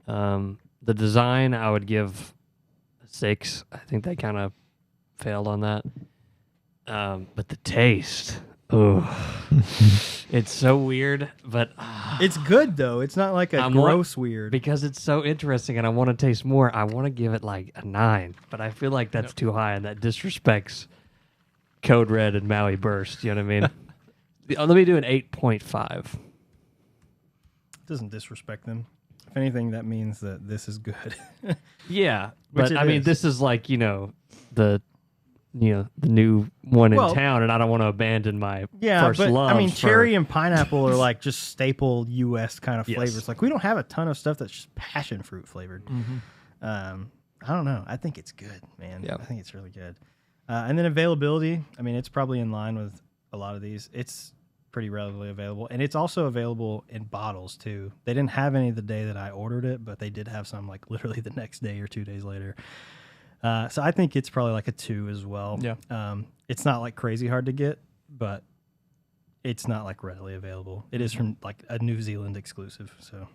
The design, I would give a 6. I think they kind of failed on that. But the taste, it's so weird, but It's good, though. It's not like a gross weird. because it's so interesting and I want to taste more. I want to give it like a 9, but I feel like that's too high and that disrespects Code Red and Maui Burst. You know what I mean? Let me do an 8.5. Doesn't disrespect them. If anything, that means that this is good. Yeah, Which but it I mean, is. this is like the new one in town, and I don't want to abandon my first but love. I mean, for- cherry and pineapple are like just staple U.S. kind of Yes. flavors. Like we don't have a ton of stuff that's just passion fruit flavored. I don't know. I think it's good, man. Yeah. I think it's really good. And then availability. I mean, it's probably in line with a lot of these. It's pretty readily available, and it's also available in bottles too. They didn't have any the day that I ordered it, but they did have some like literally the next day or 2 days later. So I think it's probably like a 2 as well. Yeah. It's not like crazy hard to get, but it's not like readily available. It is from like a New Zealand exclusive. So,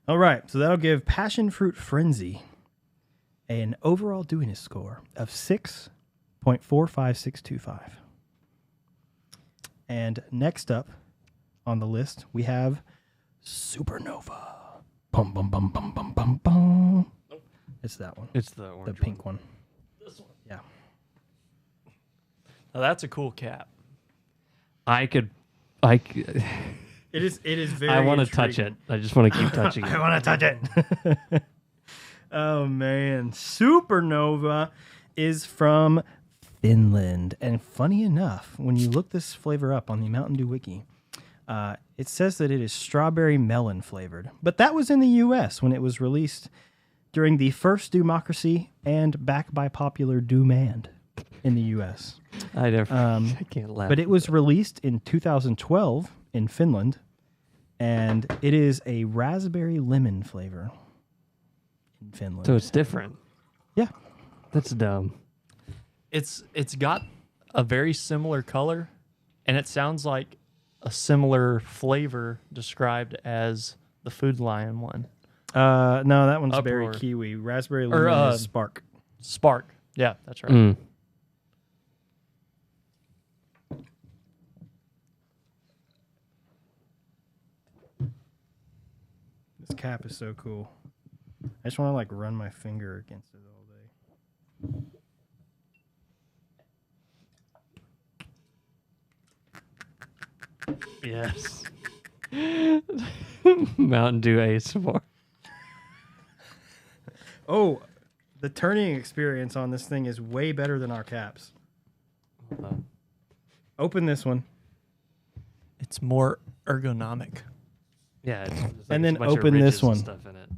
all right. So that'll give Passion Fruit Frenzy an overall dewiness score of 6.45625. And next up on the list, we have Supernova. Bum, bum, bum, bum, bum, bum, bum. It's that one. It's the orange The pink one. This one. Yeah. Now that's a cool cap. It is very I want to touch intriguing. it. I just want to keep touching it. I want to touch it. Oh, man. Supernova is from Finland. And funny enough, when you look this flavor up on the Mountain Dew Wiki, it says that it is strawberry melon flavored. But that was in the U.S. when it was released during the first Democracy and back by popular demand in the U.S. I can't laugh. But it was released in 2012 in Finland, and it is a raspberry lemon flavor in Finland. So it's different. Yeah. That's dumb. It's got a very similar color, and it sounds like a similar flavor described as the Food Lion one. No, that one's berry Uproar. kiwi. Raspberry lemon is spark. Spark. Yeah, that's right. Mm. This cap is so cool. I just want to like run my finger against it all day. Yes. Mountain Dew ASMR. Oh, the turning experience on this thing is way better than our caps. Open this one. It's more ergonomic. Yeah. It's like And then a bunch of open this ridges and one. Stuff in it.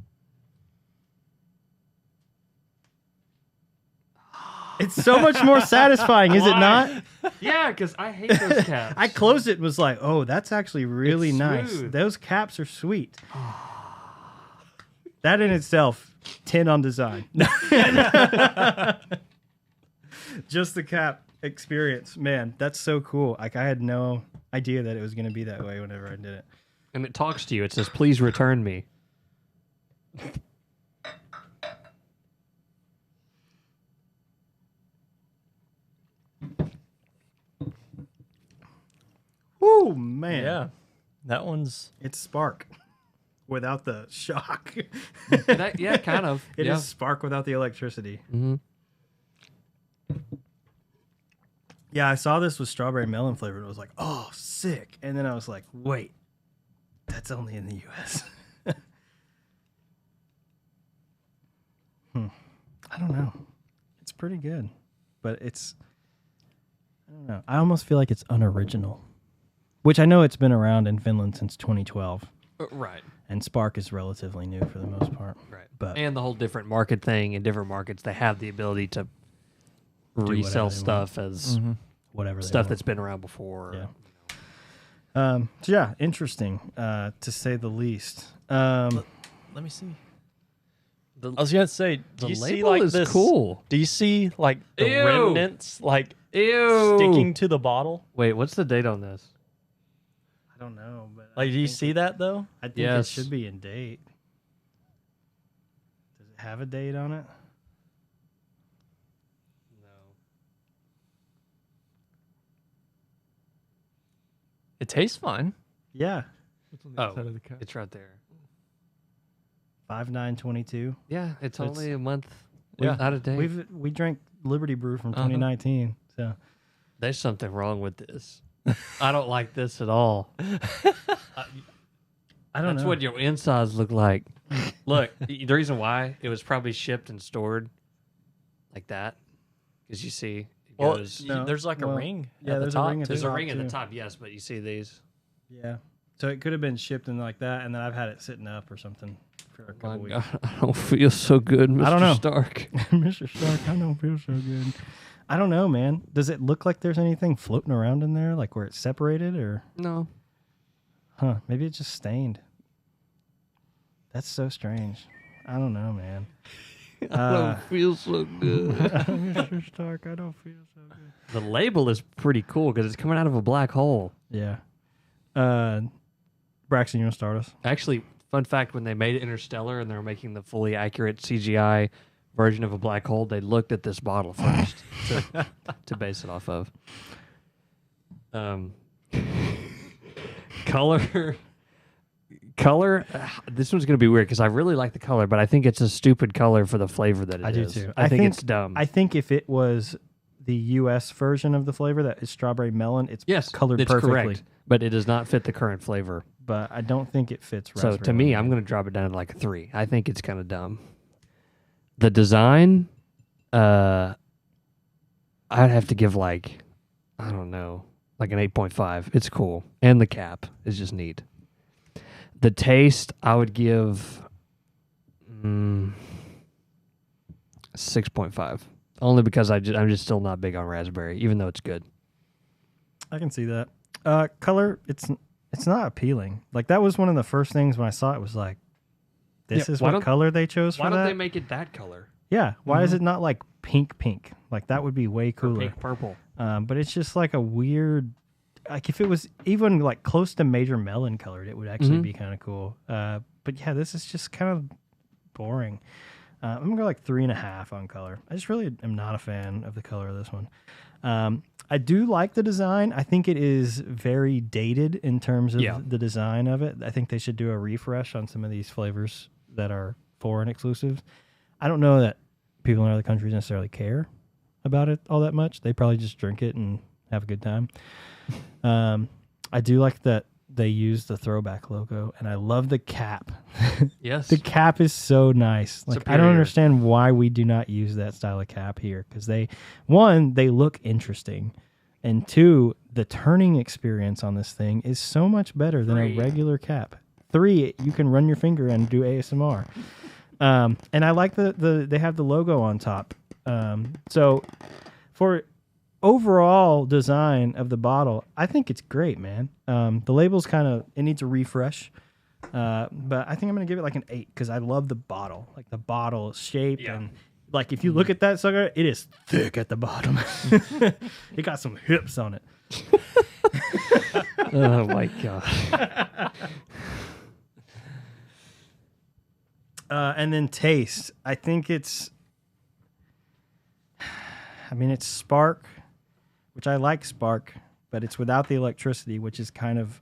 It's so much more satisfying, is it not? Yeah, because I hate those caps. I closed it and was like, oh, that's actually really It's nice. smooth. Those caps are sweet. That in itself, 10 on design. Just the cap experience. Man, that's so cool. Like I had no idea that it was going to be that way whenever I did it. And it talks to you. It says, please return me. Ooh, man. Yeah. That one's It's Spark without the shock. Yeah, kind of. It yeah. is Spark without the electricity. Mm-hmm. Yeah, I saw this with strawberry melon flavored. And I was like, oh, sick. And then I was like, wait, that's only in the U.S. I don't know. It's pretty good, but I don't know. I almost feel like it's unoriginal, which I know it's been around in Finland since 2012, Right. and Spark is relatively new for the most part. Right. But And the whole different market thing in different markets, they have the ability to whatever resell they stuff as whatever they stuff want. that's been around before. Yeah. So yeah, interesting to say the least. Let me see. I was gonna say, do The you see label like is this? cool. Do you see like the Ew. remnants like Ew. sticking to the bottle? Wait, what's the date on this? I don't know, but Like, do you see that though? I think Yes. it should be in date. Does it have a date on it? It tastes fine. Yeah, Oh, it's right there. 5/9/22. Yeah, it's So it's- only a month Yeah. out of date. We drank Liberty Brew from 2019. So There's something wrong with this. I don't like this at all. I don't That's know. what your insides look like. Look, the reason why it was probably shipped and stored like that, because you see, it Well, goes. No, there's like a well, ring. yeah, at the there's a top. ring at the There's a top, ring at the too. top, yes, but you see these. Yeah. So it could have been shipped in like that, and then I've had it sitting up or something for a couple My weeks. God, I don't feel so good, Mr. I don't know. Stark. Mr. Stark, I don't feel so good. I don't know, man. Does it look like there's anything floating around in there, like where it's separated, or No. huh? Maybe it's just stained. That's so strange. I don't know, man. I don't feel so good. Mr. Stark, I don't feel so good. The label is pretty cool because it's coming out of a black hole. Yeah. Braxton, you want to start us? Actually, fun fact, when they made Interstellar and they were making the fully accurate CGI version of a black hole, they looked at this bottle first to base it off of. Color. This one's going to be weird because I really like the color, but I think it's a stupid color for the flavor that it is. I do too. I think it's dumb. I think if it was the U.S. version of the flavor that is strawberry melon, it's colored it's perfectly. correct, but it does not fit the current flavor. But I don't think it fits. So raspberry to me, lemon. I'm going to drop it down to like a 3. I think it's kind of dumb. The design, I'd have to give like, I don't know, like an 8.5. It's cool. And the cap is just neat. The taste, I would give 6.5. Only because I'm just still not big on raspberry, even though it's good. I can see that. Color, it's not appealing. Like that was one of the first things when I saw it was like, this is why what don't- color they chose for Why that. don't they make it that color? Yeah. Why is it not like pink? Like that would be way Or cooler. pink purple. But it's just like a weird. Like if it was even like close to Major Melon colored, it would actually be kind of cool. But yeah, this is just kind of boring. I'm gonna go like 3.5 on color. I just really am not a fan of the color of this one. I do like the design. I think it is very dated in terms of the design of it. I think they should do a refresh on some of these flavors that are foreign exclusives. I don't know that people in other countries necessarily care about it all that much. They probably just drink it and have a good time. I do like that they use the throwback logo, and I love the cap. Yes. The cap is so nice. Like, I don't Superior. understand why we do not use that style of cap here, because they look interesting, and two, the turning experience on this thing is so much better than a regular cap. 3, you can run your finger and do ASMR. And I like they have the logo on top. So for overall design of the bottle, I think it's great, man. The label's it needs a refresh. But I think I'm going to give it like an 8 because I love the bottle. Like the bottle shape and like if you look at that sucker, it is thick at the bottom. It got some hips on it. Oh my god. And then taste. I think it's Spark, which I like Spark, but it's without the electricity, which is kind of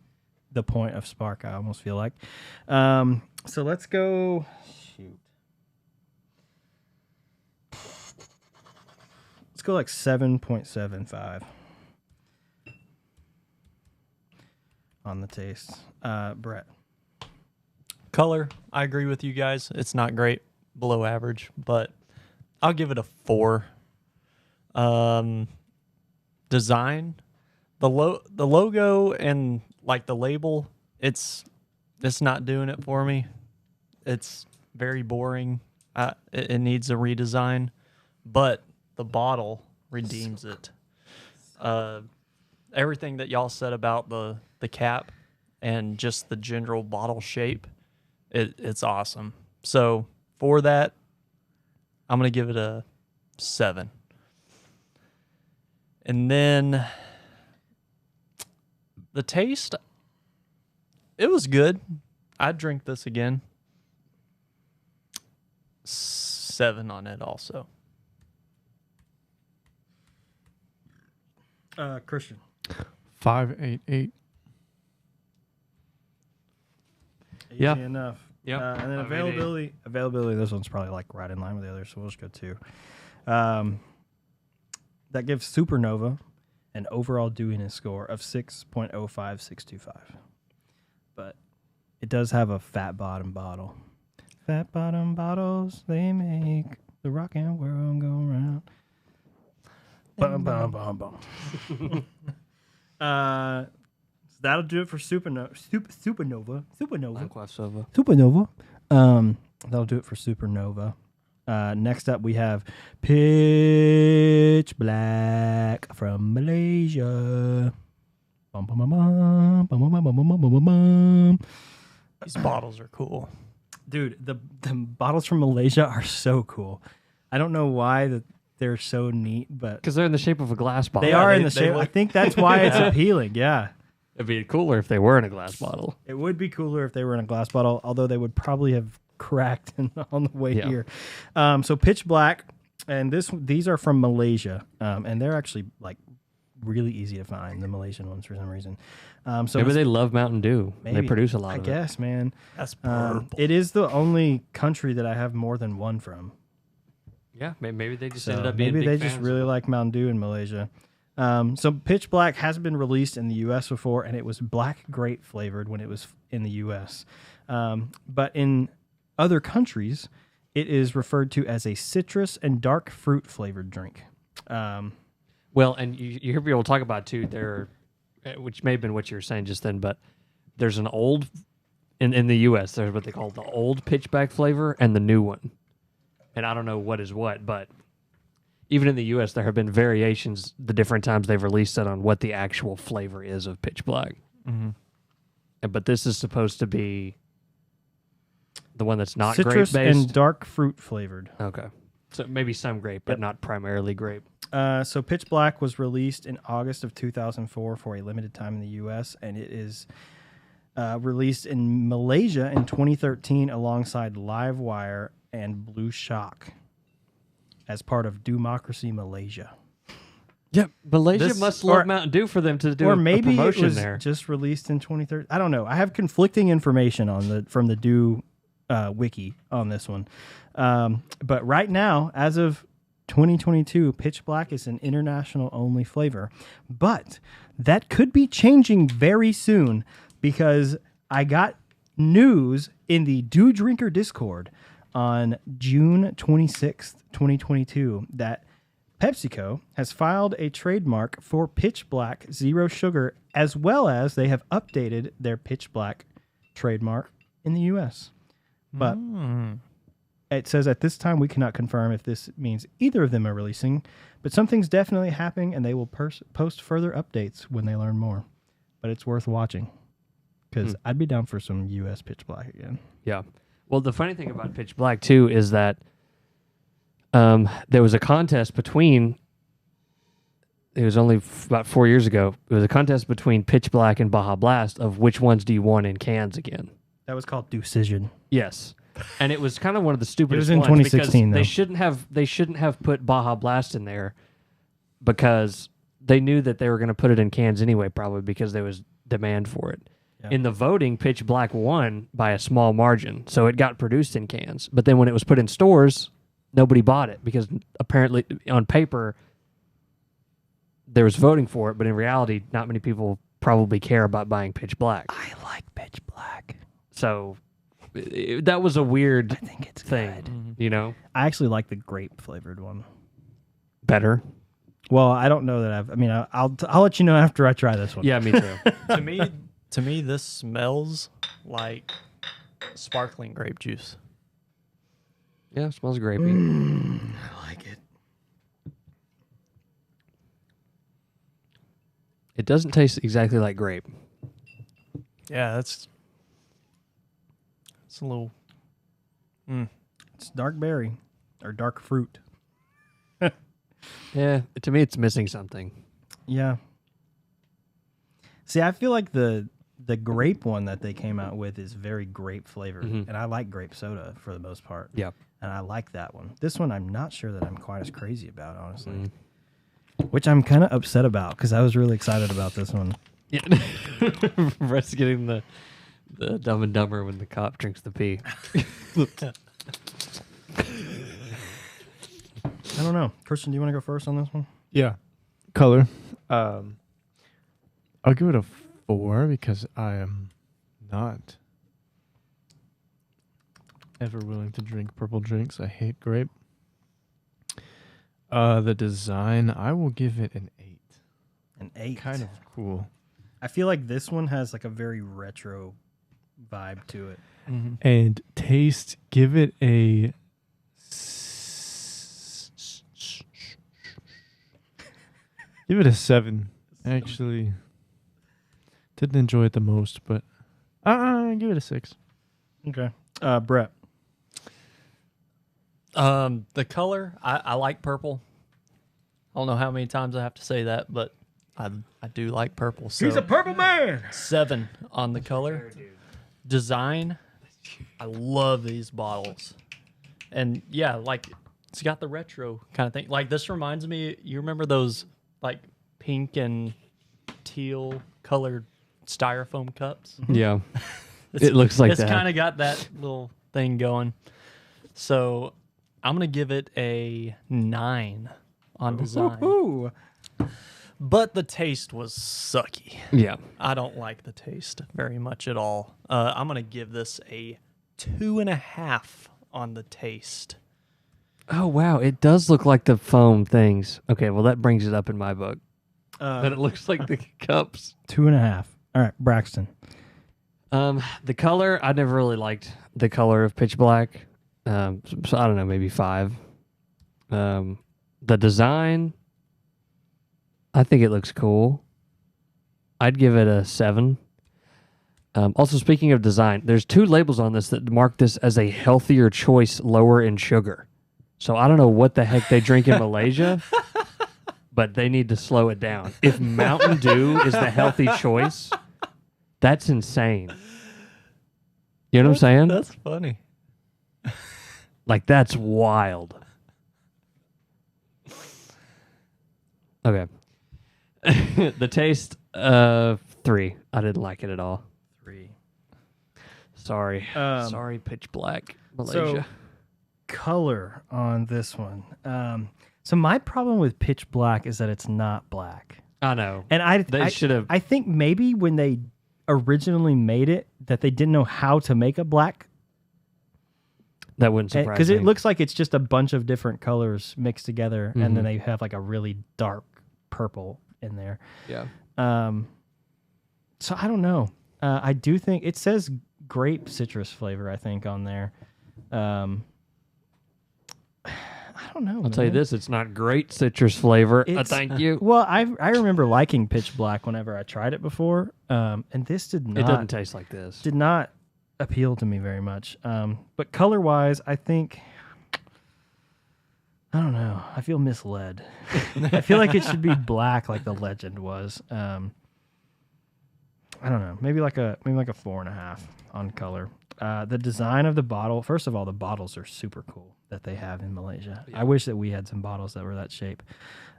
the point of Spark, I almost feel like. So let's go. Shoot. Let's go like 7.75 on the taste. Brett. Color, I agree with you guys. It's not great, below average, but I'll give it a 4. Design, the logo and like the label, it's not doing it for me. It's very boring. It needs a redesign, but the bottle redeems it. Everything that y'all said about the cap and just the general bottle shape, it's awesome. So for that, I'm gonna give it a 7. And then the taste, it was good. I'd drink this again. 7 on it also. Christian. 588. Easy Yeah. enough. Yeah. And then 588. availability, this one's probably like right in line with the others, so we'll just go 2. That gives Supernova an overall dewiness score of 6.05625. But it does have a fat bottom bottle. Fat bottom bottles, they make the rockin' world go round. Bum, bum, bum, bum. So that'll do it for Supernova. That'll do it for Supernova. Next up, we have Pitch Black from Malaysia. Bum, bum, bum, bum, bum, bum, bum, bum, bum, bum, bum. These bottles are cool. Dude, the bottles from Malaysia are so cool. I don't know why that they're so neat, but Because they're in the shape of a glass bottle. they are in the they shape. I look- think that's why it's appealing. Yeah. It'd be cooler if they were in a glass bottle. It would be cooler if they were in a glass bottle, although they would probably have cracked on the way Yeah. here. So Pitch Black, and these are from Malaysia, and they're actually like really easy to find, the Malaysian ones for some reason. So Maybe they love Mountain Dew. They maybe, produce a lot I of guess, man. That's purple. It is the only country that I have more than one from. it. Yeah, maybe they just So ended up being maybe big they just fans really of it. like Mountain Dew in Malaysia. So Pitch Black has been released in the U.S. before, and it was black grape flavored when it was in the U.S. But in other countries, it is referred to as a citrus and dark fruit flavored drink. Well, and you hear people talk about too. There, which may have been what you were saying just then, but there's an old in the U.S. There's what they call the old pitchback flavor and the new one, and I don't know what is what, but even in the U.S. there have been variations the different times they've released it on what the actual flavor is of pitch black. Mm-hmm. But this is supposed to be the one that's not Citrus grape based. and dark fruit flavored. Okay, so maybe some grape, but Yep. not primarily grape. So Pitch Black was released in August of 2004 for a limited time in the U.S., and it is released in Malaysia in 2013 alongside Livewire and Blue Shock as part of Democracy Malaysia. Yep. Malaysia This- must or- love Mountain Dew for them to do Or a maybe it promotion was there. just released in 2013. I don't know. I have conflicting information from the Dew wiki on this one. But right now, as of 2022, Pitch Black is an international only flavor. But that could be changing very soon because I got news in the Dew Drinker Discord on June 26th, 2022, that PepsiCo has filed a trademark for Pitch Black Zero Sugar, as well as they have updated their Pitch Black trademark in the U.S. But it says at this time we cannot confirm if this means either of them are releasing, but something's definitely happening, and they will post further updates when they learn more. But it's worth watching because I'd be down for some U.S. Pitch Black again. Yeah. Well, the funny thing about Pitch Black, too, is that there was a contest between, it was only about 4 years ago, it was a contest between Pitch Black and Baja Blast of which ones do you want in cans again. That was called Decision. Yes. And it was kind of one of the stupidest in ones 2016 because though. they shouldn't have put Baja Blast in there because they knew that they were going to put it in cans anyway, probably because there was demand for it. Yeah. In the voting, Pitch Black won by a small margin, so it got produced in cans. But then when it was put in stores, nobody bought it because apparently on paper there was voting for it, but in reality, not many people probably care about buying Pitch Black. I like Pitch Black. So that was a weird I think it's thing, good. you know? I actually like the grape flavored one. Better. Well, I don't know that I'll let you know after I try this one. Yeah, me too. To me, this smells like sparkling grape juice. Yeah, it smells grapey. I like it. It doesn't taste exactly like grape. Yeah, it's a little. It's dark berry or dark fruit. Yeah, to me, it's missing something. Yeah. See, I feel like the grape one that they came out with is very grape flavored, and I like grape soda for the most part. Yeah. And I like that one. This one, I'm not sure that I'm quite as crazy about, honestly. Which I'm kind of upset about because I was really excited about this one. Yeah. Brett's getting the Dumb and Dumber when the cop drinks the pee. I don't know. Christian, do you want to go first on this one? Yeah. Color. I'll give it a 4 because I am not ever willing to drink purple drinks. I hate grape. The design, I will give it an 8. An 8. Kind of cool. I feel like this one has like a very retro vibe to it. And taste, give it a give it a 7. Actually, didn't enjoy it the most, but give it a 6. Okay. Brett. The color, I like purple. I don't know how many times I have to say that, but I do like purple. So purple man. 7 on the color. Design, I love these bottles. And yeah, like it's got the retro kind of thing. Like this reminds me, you remember those like pink and teal colored styrofoam cups? Yeah. It looks like it's that. It's kind of got that little thing going. So I'm going to give it a 9 on design. Ooh. But the taste was sucky. Yeah. I don't like the taste very much at all. I'm going to give this a 2.5 on the taste. Oh, wow. It does look like the foam things. Okay, well, that brings it up in my book. But it looks like the cups. 2.5. All right, Braxton. The color, I never really liked the color of Pitch Black. So I don't know, maybe 5. The design, I think it looks cool. I'd give it a 7. Also, speaking of design, there's 2 labels on this that mark this as a healthier choice, lower in sugar. So I don't know what the heck they drink in Malaysia, but they need to slow it down. If Mountain Dew is the healthy choice, that's insane. You know what I'm saying? That's funny. Like, that's wild. Okay. The taste, 3. I didn't like it at all. 3. Sorry. Sorry, Pitch Black, So, Malaysia. color on this one. So my problem with Pitch Black is that it's not black. I know. And They should have. I think maybe when they originally made it, that they didn't know how to make a black. That wouldn't surprise me. Because it looks like it's just a bunch of different colors mixed together, and then they have like a really dark purple in there. Yeah. So I don't know. I do think it says grape citrus flavor, I think, on there. I don't know. I'll tell you this, it's not great citrus flavor. Thank you. Well, I remember liking Pitch Black whenever I tried it before, and this did not. It doesn't taste like this. Did not appeal to me very much. But color-wise, I think, I don't know. I feel misled. I feel like it should be black, like the legend was. I don't know. Maybe like a 4.5 on color. The design of the bottle. First of all, the bottles are super cool that they have in Malaysia. Yeah. I wish that we had some bottles that were that shape.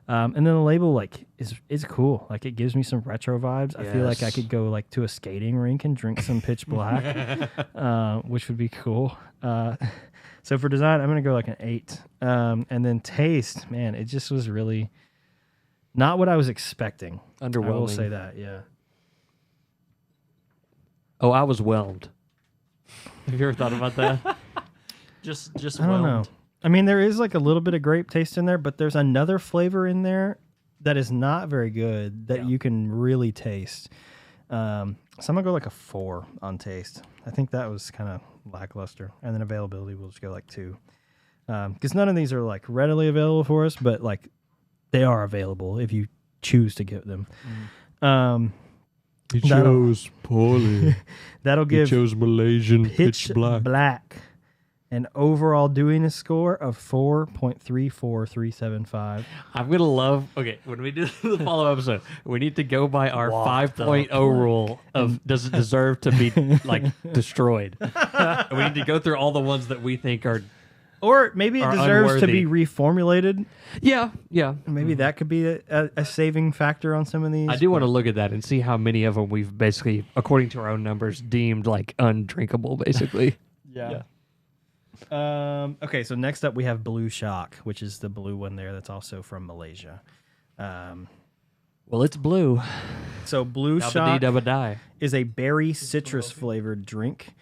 And then the label is cool. Like, it gives me some retro vibes. Yes. I feel like I could go like to a skating rink and drink some Pitch Black, which would be cool. So for design, I'm gonna go like an 8. And then taste, man, it just was really not what I was expecting. Underwhelming. I will say that, yeah. Oh, I was whelmed. Have you ever thought about that? Just I don't know. I mean, there is like a little bit of grape taste in there, but there's another flavor in there that is not very good that you can really taste. So I'm gonna go like a 4 on taste. I think that was kind of lackluster, and then availability we'll just go like 2, because none of these are like readily available for us, but like they are available if you choose to get them. He chose poorly. That'll give chose Malaysian Pitch Black an overall dewiness score of 4.34375. I'm going to love... Okay, when we do the follow-up episode, we need to go by our 5.0 rule of does it deserve to be, like, destroyed. And we need to go through all the ones that we think are... Or maybe it deserves to be reformulated. Yeah. Maybe that could be a saving factor on some of these. I do want to look at that and see how many of them we've basically, according to our own numbers, deemed, like, undrinkable, basically. Yeah. Okay, so next up we have Blue Shock, which is the blue one there that's also from Malaysia. Well, it's blue. So Blue Shock die. is a berry citrus flavored drink.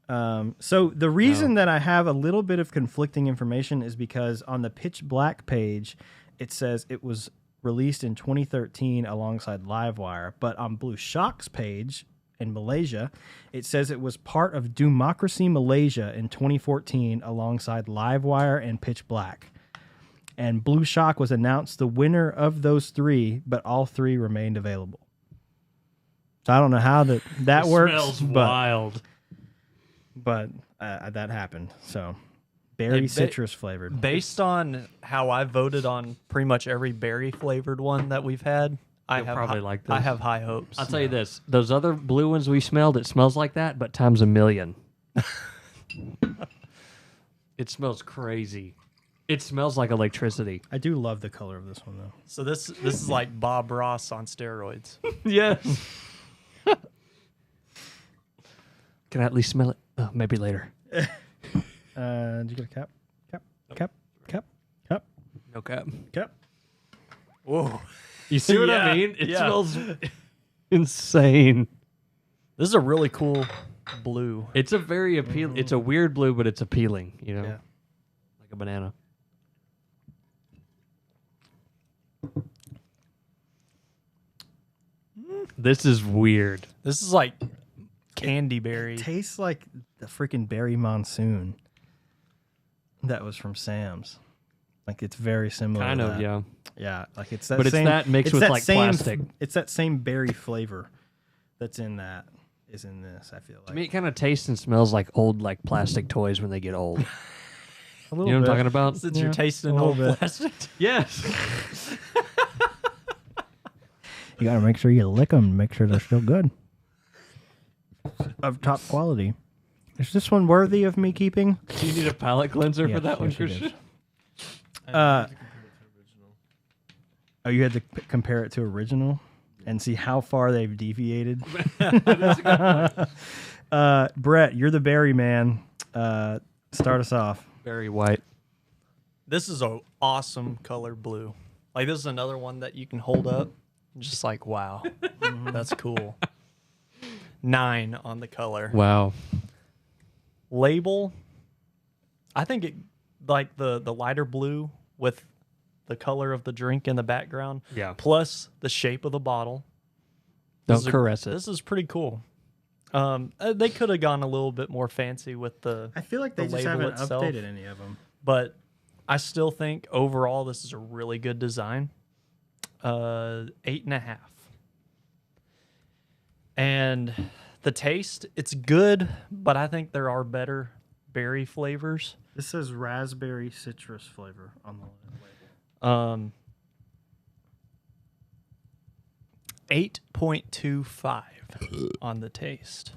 So the reason that I have a little bit of conflicting information is because on the Pitch Black page, it says it was released in 2013 alongside Livewire, but on Blue Shock's page in Malaysia, it says it was part of Democracy Malaysia in 2014 alongside Livewire and Pitch Black. And Blue Shock was announced the winner of those 3, but all 3 remained available. So I don't know how that works. Smells wild. But that happened. So berry citrus flavored. Based on how I voted on pretty much every berry flavored one that we've had, I probably like this. I have high hopes. I'll tell you this. Those other blue ones we smelled, it smells like that, but times a million. It smells crazy. It smells like electricity. I do love the color of this one, though. So this is like Bob Ross on steroids. Yes. Can I at least smell it? Oh, maybe later. Did you get a cap? Cap? No cap. Cap? Whoa. You see what I mean? It smells insane. This is a really cool blue. It's a very appealing. It's a weird blue, but it's appealing. You know, like a banana. This is weird. This is like candy berry. It tastes like the freaking berry monsoon that was from Sam's. Like, it's very similar. Kind to of, that. yeah. Yeah, like it's that. But same, it's that mixed with like plastic. It's that same berry flavor that's in that is in this. I feel like. To me, it kind of tastes and smells like old like plastic toys when they get old. A little You know bit. what I'm talking about? Since you're tasting old plastic. Yes. You gotta make sure you lick them, make sure they're still good, of top quality. Is this one worthy of me keeping? Do you need a palate cleanser Yeah, for that one, yes, it Christian? Oh, you had to compare it to original and see how far they've deviated. Brett, you're the berry man. Start us off. Very white. This is an awesome color blue. Like, this is another one that you can hold up. Just like, wow, that's cool. 9 on the color. Wow. Label, I think it, like the lighter blue with the color of the drink in the background, plus the shape of the bottle. Don't caress it. This is pretty cool. They could have gone a little bit more fancy with the. I feel like they the just label haven't itself, updated any of them. but I still think overall this is a really good design. 8.5. And the taste, it's good, but I think there are better berry flavors. This says raspberry citrus flavor on the label. 8.25 on the taste.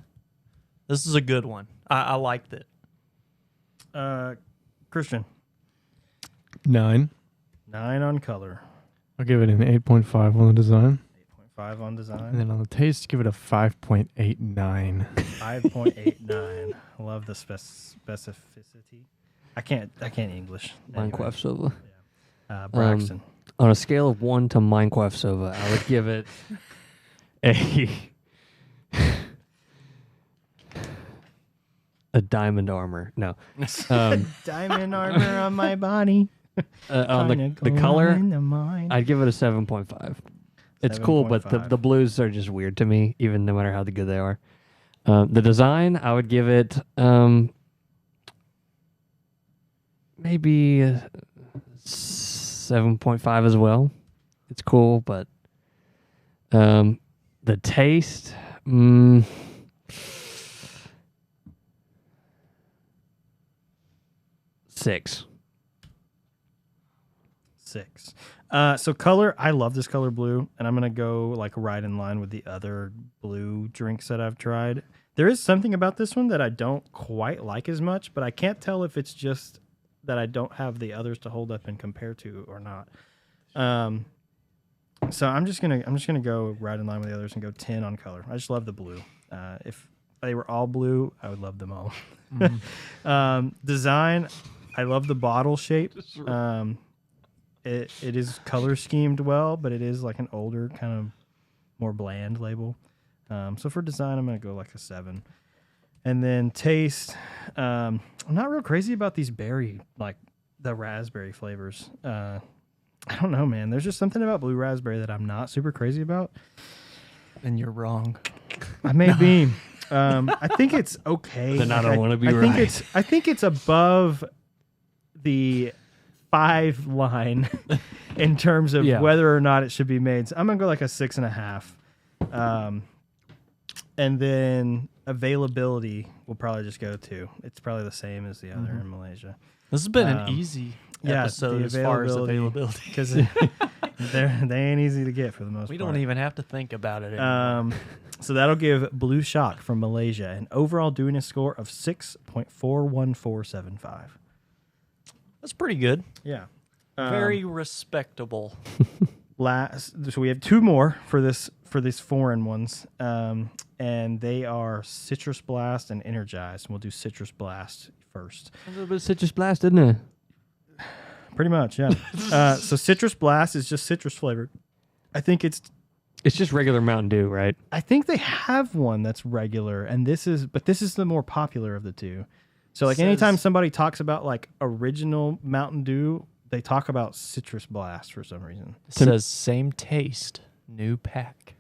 This is a good one. I liked it. Christian, 9. 9 on color, I'll give it an 8.5 on the design. 8.5 on And design, then on the taste, give it a 5.89. 5.89. I love the specificity. I can't English. Minecraft Sova. Braxton. On a scale of 1 to Minecraft Sova, I would give it a diamond armor. No. Diamond armor on my body. On the color, I'd give it a 7.5. It's cool, but 7.5. the blues are just weird to me, even no matter how good they are. The design, I would give it maybe 7.5 as well. It's cool, but the taste, 6. 6. So color, I love this color blue, and I'm gonna go like right in line with the other blue drinks that I've tried. There is something about this one that I don't quite like as much, but I can't tell if it's just that I don't have the others to hold up and compare to or not. So I'm just gonna go right in line with the others and go 10 on color. I just love the blue. If they were all blue, I would love them all. Design, I love the bottle shape. It is color schemed well, but it is like an older kind of more bland label. So for design, I'm gonna go like a 7. And then taste, I'm not real crazy about these berry, like the raspberry flavors. I don't know, man. There's just something about blue raspberry that I'm not super crazy about. And you're wrong. I may be. I think it's okay. Then I don't wanna be I think right. I think it's above the 5 line in terms of whether or not it should be made. So I'm gonna go like a 6.5. And then availability will probably just go 2. It's probably the same as the other in Malaysia. This has been an easy episode as far as availability. Because they ain't easy to get for the most We part. don't even have to think about it anymore. So that'll give Blue Shock from Malaysia an overall doing score of 6.41475. That's pretty good. Yeah. Very respectable. So we have 2 more for these foreign ones. And they are Citrus Blast and Energized. And we'll do Citrus Blast first. A little bit of citrus blast, isn't it? Pretty much, yeah. So Citrus Blast is just citrus flavored. I think it's just regular Mountain Dew, right? I think they have one that's regular, and this is the more popular of the 2. So like anytime somebody talks about like original Mountain Dew, they talk about Citrus Blast for some reason. It says same taste, new pack.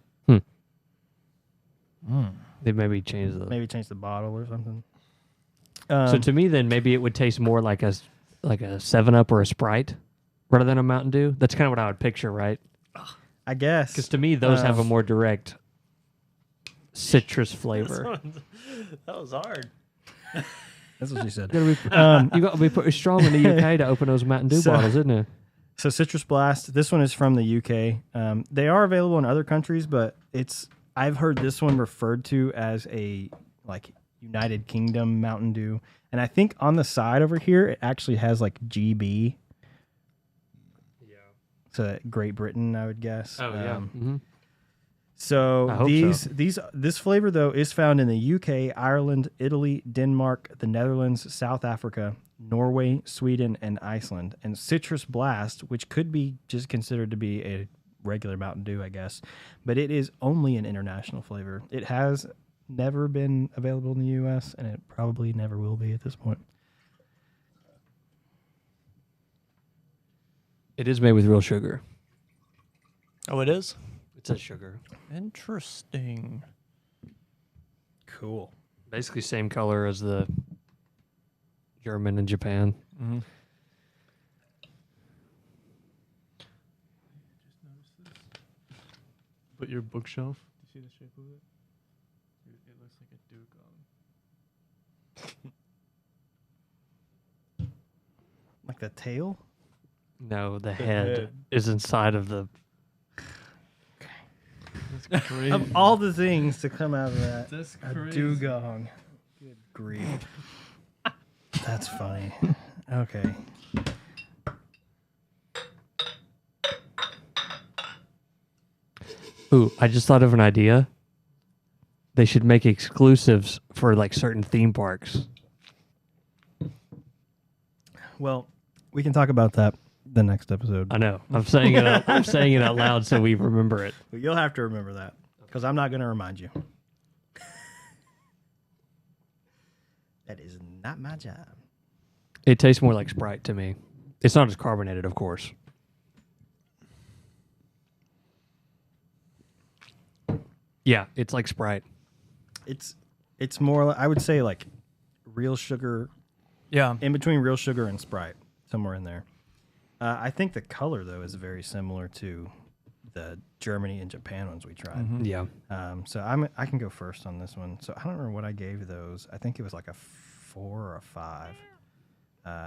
They maybe changed the. Maybe change the bottle or something. So to me, then maybe it would taste more like a 7-Up or a Sprite rather than a Mountain Dew. That's kind of what I would picture, right? I guess. Because to me, those have a more direct citrus flavor. That was hard. That's what she said. You got to be pretty strong in the UK to open those Mountain Dew bottles, isn't it? So Citrus Blast, this one is from the UK. They are available in other countries, but I've heard this one referred to as a like United Kingdom Mountain Dew. And I think on the side over here, it actually has like GB. Yeah. So Great Britain, I would guess. Oh, yeah. So I hope this flavor though is found in the UK, Ireland, Italy, Denmark, the Netherlands, South Africa, Norway, Sweden, and Iceland. And Citrus Blast, which could be just considered to be a regular Mountain Dew, I guess, but it is only an international flavor. It has never been available in the US, and it probably never will be at this point. It is made with real sugar. Oh, it is? It says sugar. Interesting. Cool. Basically same color as the German and Japan. Mm-hmm. But your bookshelf, do you see the shape of it? It looks like a dugong. Like the tail? No, the head is inside of the... That's crazy. Of all the things to come out of that, That's a crazy. dugong. Good grief. That's funny. Okay. Ooh, I just thought of an idea. They should make exclusives for like certain theme parks. Well, we can talk about that the next episode. I know. I'm saying it. I'm saying it out loud so we remember it. But you'll have to remember that because I'm not going to remind you. That is not my job. It tastes more like Sprite to me. It's not as carbonated, of course. Yeah, it's like Sprite. It's more, I would say, like real sugar, Yeah. in between real sugar and Sprite, somewhere in there. I think the color, though, is very similar to the Germany and Japan ones we tried. Mm-hmm. Yeah. So I can go first on this one. So I don't remember what I gave those. I think it was like a 4 or a 5.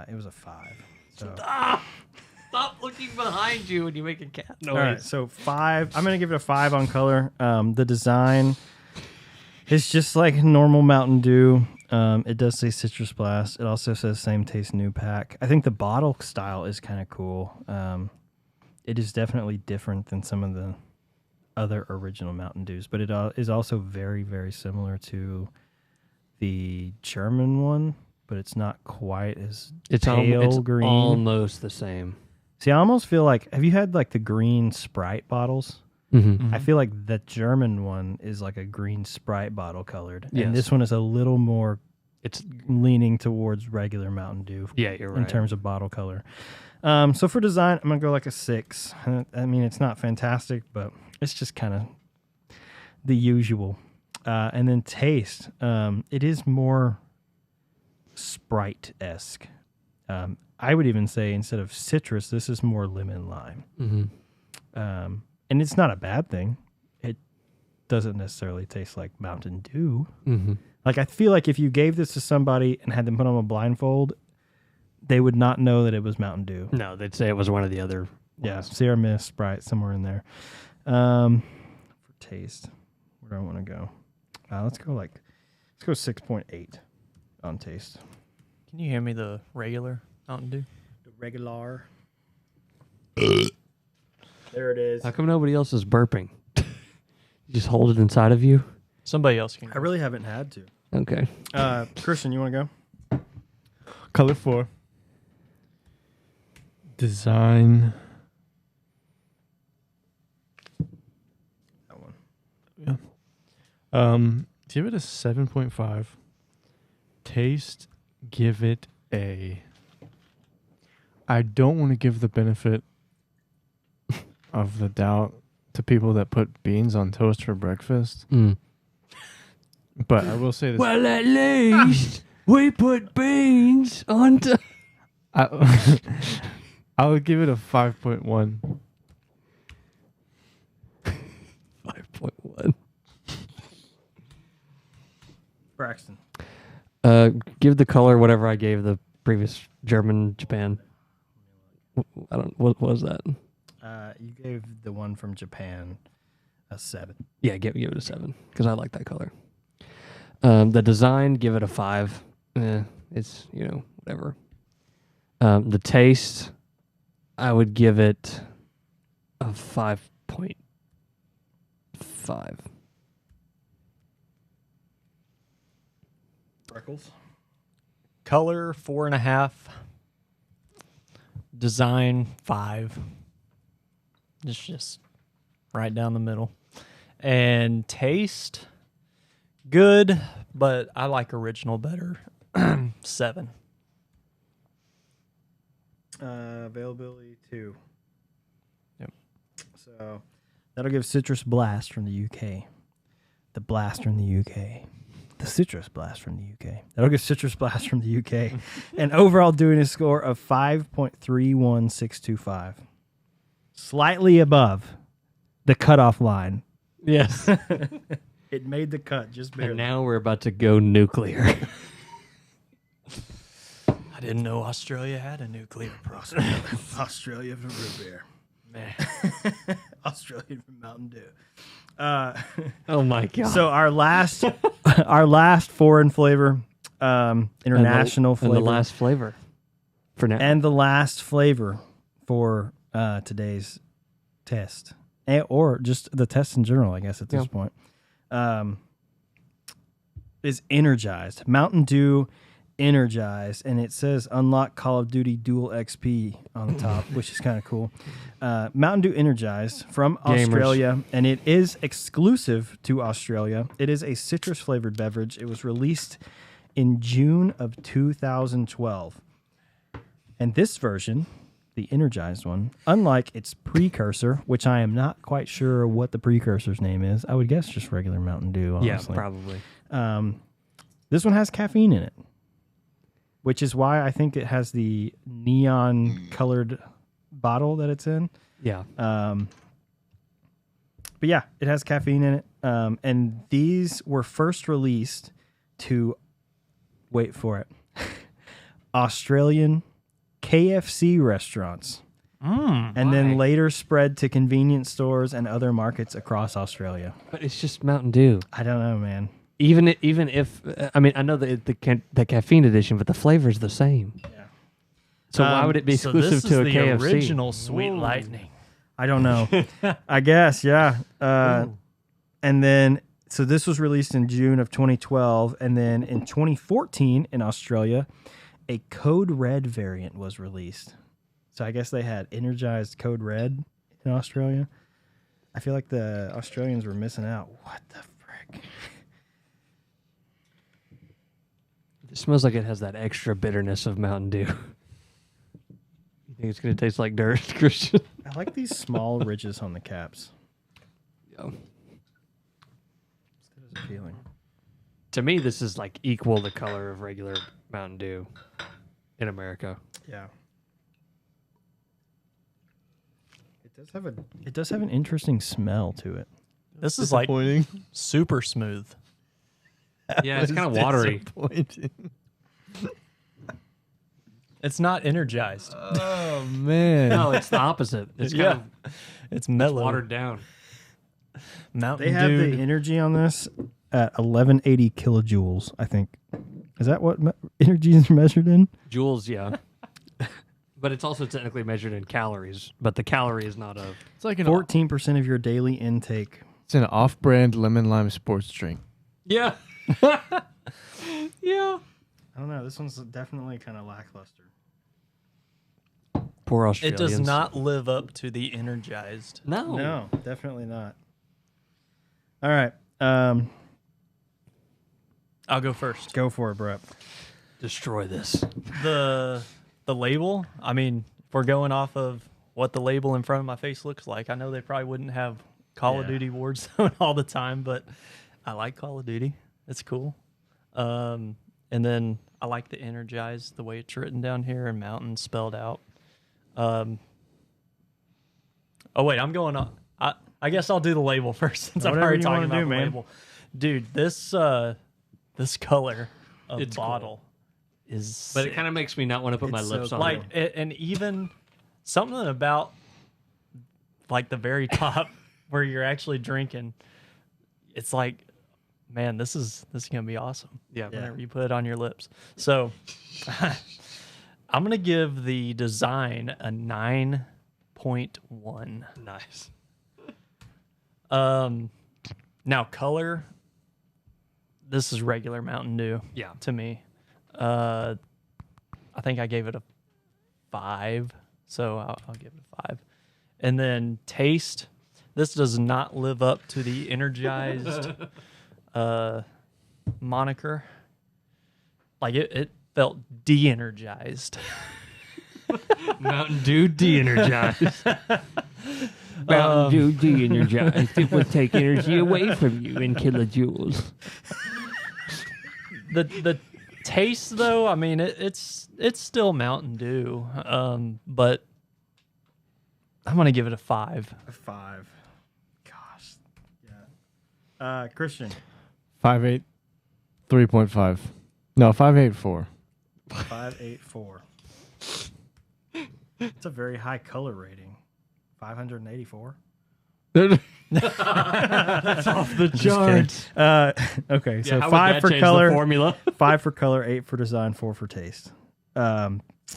It was a 5. So. Stop looking behind you when you make a cat noise. All right, so 5. I'm going to give it a 5 on color. The design is just like normal Mountain Dew. It does say Citrus Blast. It also says same taste, new pack. I think the bottle style is kind of cool. It is definitely different than some of the other original Mountain Dews, but it is also very, very similar to the German one, but it's not quite as pale green. Almost the same. See, I almost feel like, have you had like the green Sprite bottles? Mm-hmm. I feel like the German one is like a green Sprite bottle colored. Yes. And this one is a little more, It's leaning towards regular Mountain Dew yeah, you're right. in terms of bottle color. So for design, I'm going to go like a 6. I mean, it's not fantastic, but it's just kind of the usual. And then taste, it is more Sprite-esque. I would even say instead of citrus, this is more lemon lime. Mm-hmm. And it's not a bad thing. It doesn't necessarily taste like Mountain Dew. Mm-hmm. Like, I feel like if you gave this to somebody and had them put on a blindfold, they would not know that it was Mountain Dew. No, they'd say it was one of the other. Yeah, ones. Sierra Mist, Sprite, somewhere in there. For taste, where do I want to go? Let's go 6.8 on taste. Can you hand me the regular Mountain Dew? The regular. There it is. How come nobody else is burping? You just hold it inside of you? Somebody else can. I really haven't had to. Okay. Christian, you want to go? Color 4. Design. That one. Yeah. Give it a 7.5. Taste, give it a... I don't want to give the benefit of the doubt to people that put beans on toast for breakfast. Mm. But I will say this. Well, at least we put beans on. I would give it a 5.1. 5.1. Braxton. Give the color whatever I gave the previous German, Japan. I don't. What was that? You gave the one from Japan a 7. Yeah, give it a 7 because I like that color. The design, give it a 5. It's, whatever. The taste, I would give it a 5.5. Freckles. Color 4.5. Design 5. It's just right down the middle. And taste, good, but I like original better. 7. Availability 2. Yep. So that'll give Citrus Blast from the UK. The Blast from the UK. The Citrus Blast from the UK. That'll give Citrus Blast from the UK an overall doing score of 5.31625. Slightly above the cutoff line. Yes. It made the cut just barely. And now we're about to go nuclear. I didn't know Australia had a nuclear program. Australia from root beer. Man. Australian from Mountain Dew. Oh my god! So our last foreign flavor, international flavor, and the last flavor for now, and the last flavor for today's test, or just the test in general, I guess at this point, is Energized Mountain Dew. Energized, and it says unlock Call of Duty Dual XP on the top, which is kind of cool. Mountain Dew Energized from Australia, and it is exclusive to Australia. It is a citrus flavored beverage. It was released in June of 2012. And this version, the Energized one, unlike its precursor, which I am not quite sure what the precursor's name is, I would guess just regular Mountain Dew, honestly. Yeah, probably. This one has caffeine in it, which is why I think it has the neon-colored bottle that it's in. Yeah. But yeah, it has caffeine in it. And these were first released to, wait for it, Australian KFC restaurants. And then later spread to convenience stores and other markets across Australia. But it's just Mountain Dew. I don't know, man. Even if I mean, I know the caffeine edition, but the flavor's the same. Yeah. So why would it be exclusive to a the KFC? original Sweet Lightning. I don't know. I guess, yeah. And then, so this was released in June of 2012. And then in 2014 in Australia, a Code Red variant was released. So I guess they had Energized Code Red in Australia. I feel like the Australians were missing out. What the frick? It smells like it has that extra bitterness of Mountain Dew. You think it's going to taste like dirt, Christian? I like these small ridges on the caps. Yeah. It's appealing. To me, this is like equal the color of regular Mountain Dew in America. Yeah. It does have an interesting smell to it. This is like super smooth. Yeah, it's kind of watery. It's not energized. Oh man! No, it's the opposite. It's kind of it's mellow, watered down. Mountain They have Dew. the energy on this at 1180 kilojoules, I think. Is that what energy is measured in? Joules, yeah. But it's also technically measured in calories. But the calorie is not a... It's like an 14% of your daily intake. It's an off-brand lemon lime sports drink. Yeah. Yeah. I don't know. This one's definitely kind of lackluster. Poor It Australians. does not live up to the energized. No. No, definitely not. All right. I'll go first. Go for it, Brett. Destroy this. The label, I mean, if we're going off of what the label in front of my face looks like, I know they probably wouldn't have Call of Duty Warzone all the time, but I like Call of Duty. It's cool. And then I like the energized, the way it's written down here, and mountain spelled out. Oh wait, I'm going on. I guess I'll do the label first since I'm Whatever already you talking wanna about do, the man. label. Dude, this color of It's bottle is But it sick. kind of makes me not want to put my It's lips so on Like, it. and even something about like the very top where you're actually drinking, it's like Man, this is gonna be awesome. Yeah. Whenever you put it on your lips. So I'm gonna give the design a 9.1. Nice. Now color. This is regular Mountain Dew. Yeah. To me, I think I gave it a 5, so I'll give it a 5. And then taste. This does not live up to the energized moniker. Like it felt de-energized. Mountain Dew de-energized. Mountain Dew de-energized. It will take energy away from you in kilojoules. The taste, though, I mean, it's still Mountain Dew, but I'm gonna give it a 5. A 5. Gosh. Yeah. Christian. 5.8, 3.5. No, 5.84. 584. It's a very high color rating. 584. That's off the charts. Okay, so 5 for color, formula. 5 for color, 8 for design, 4 for taste.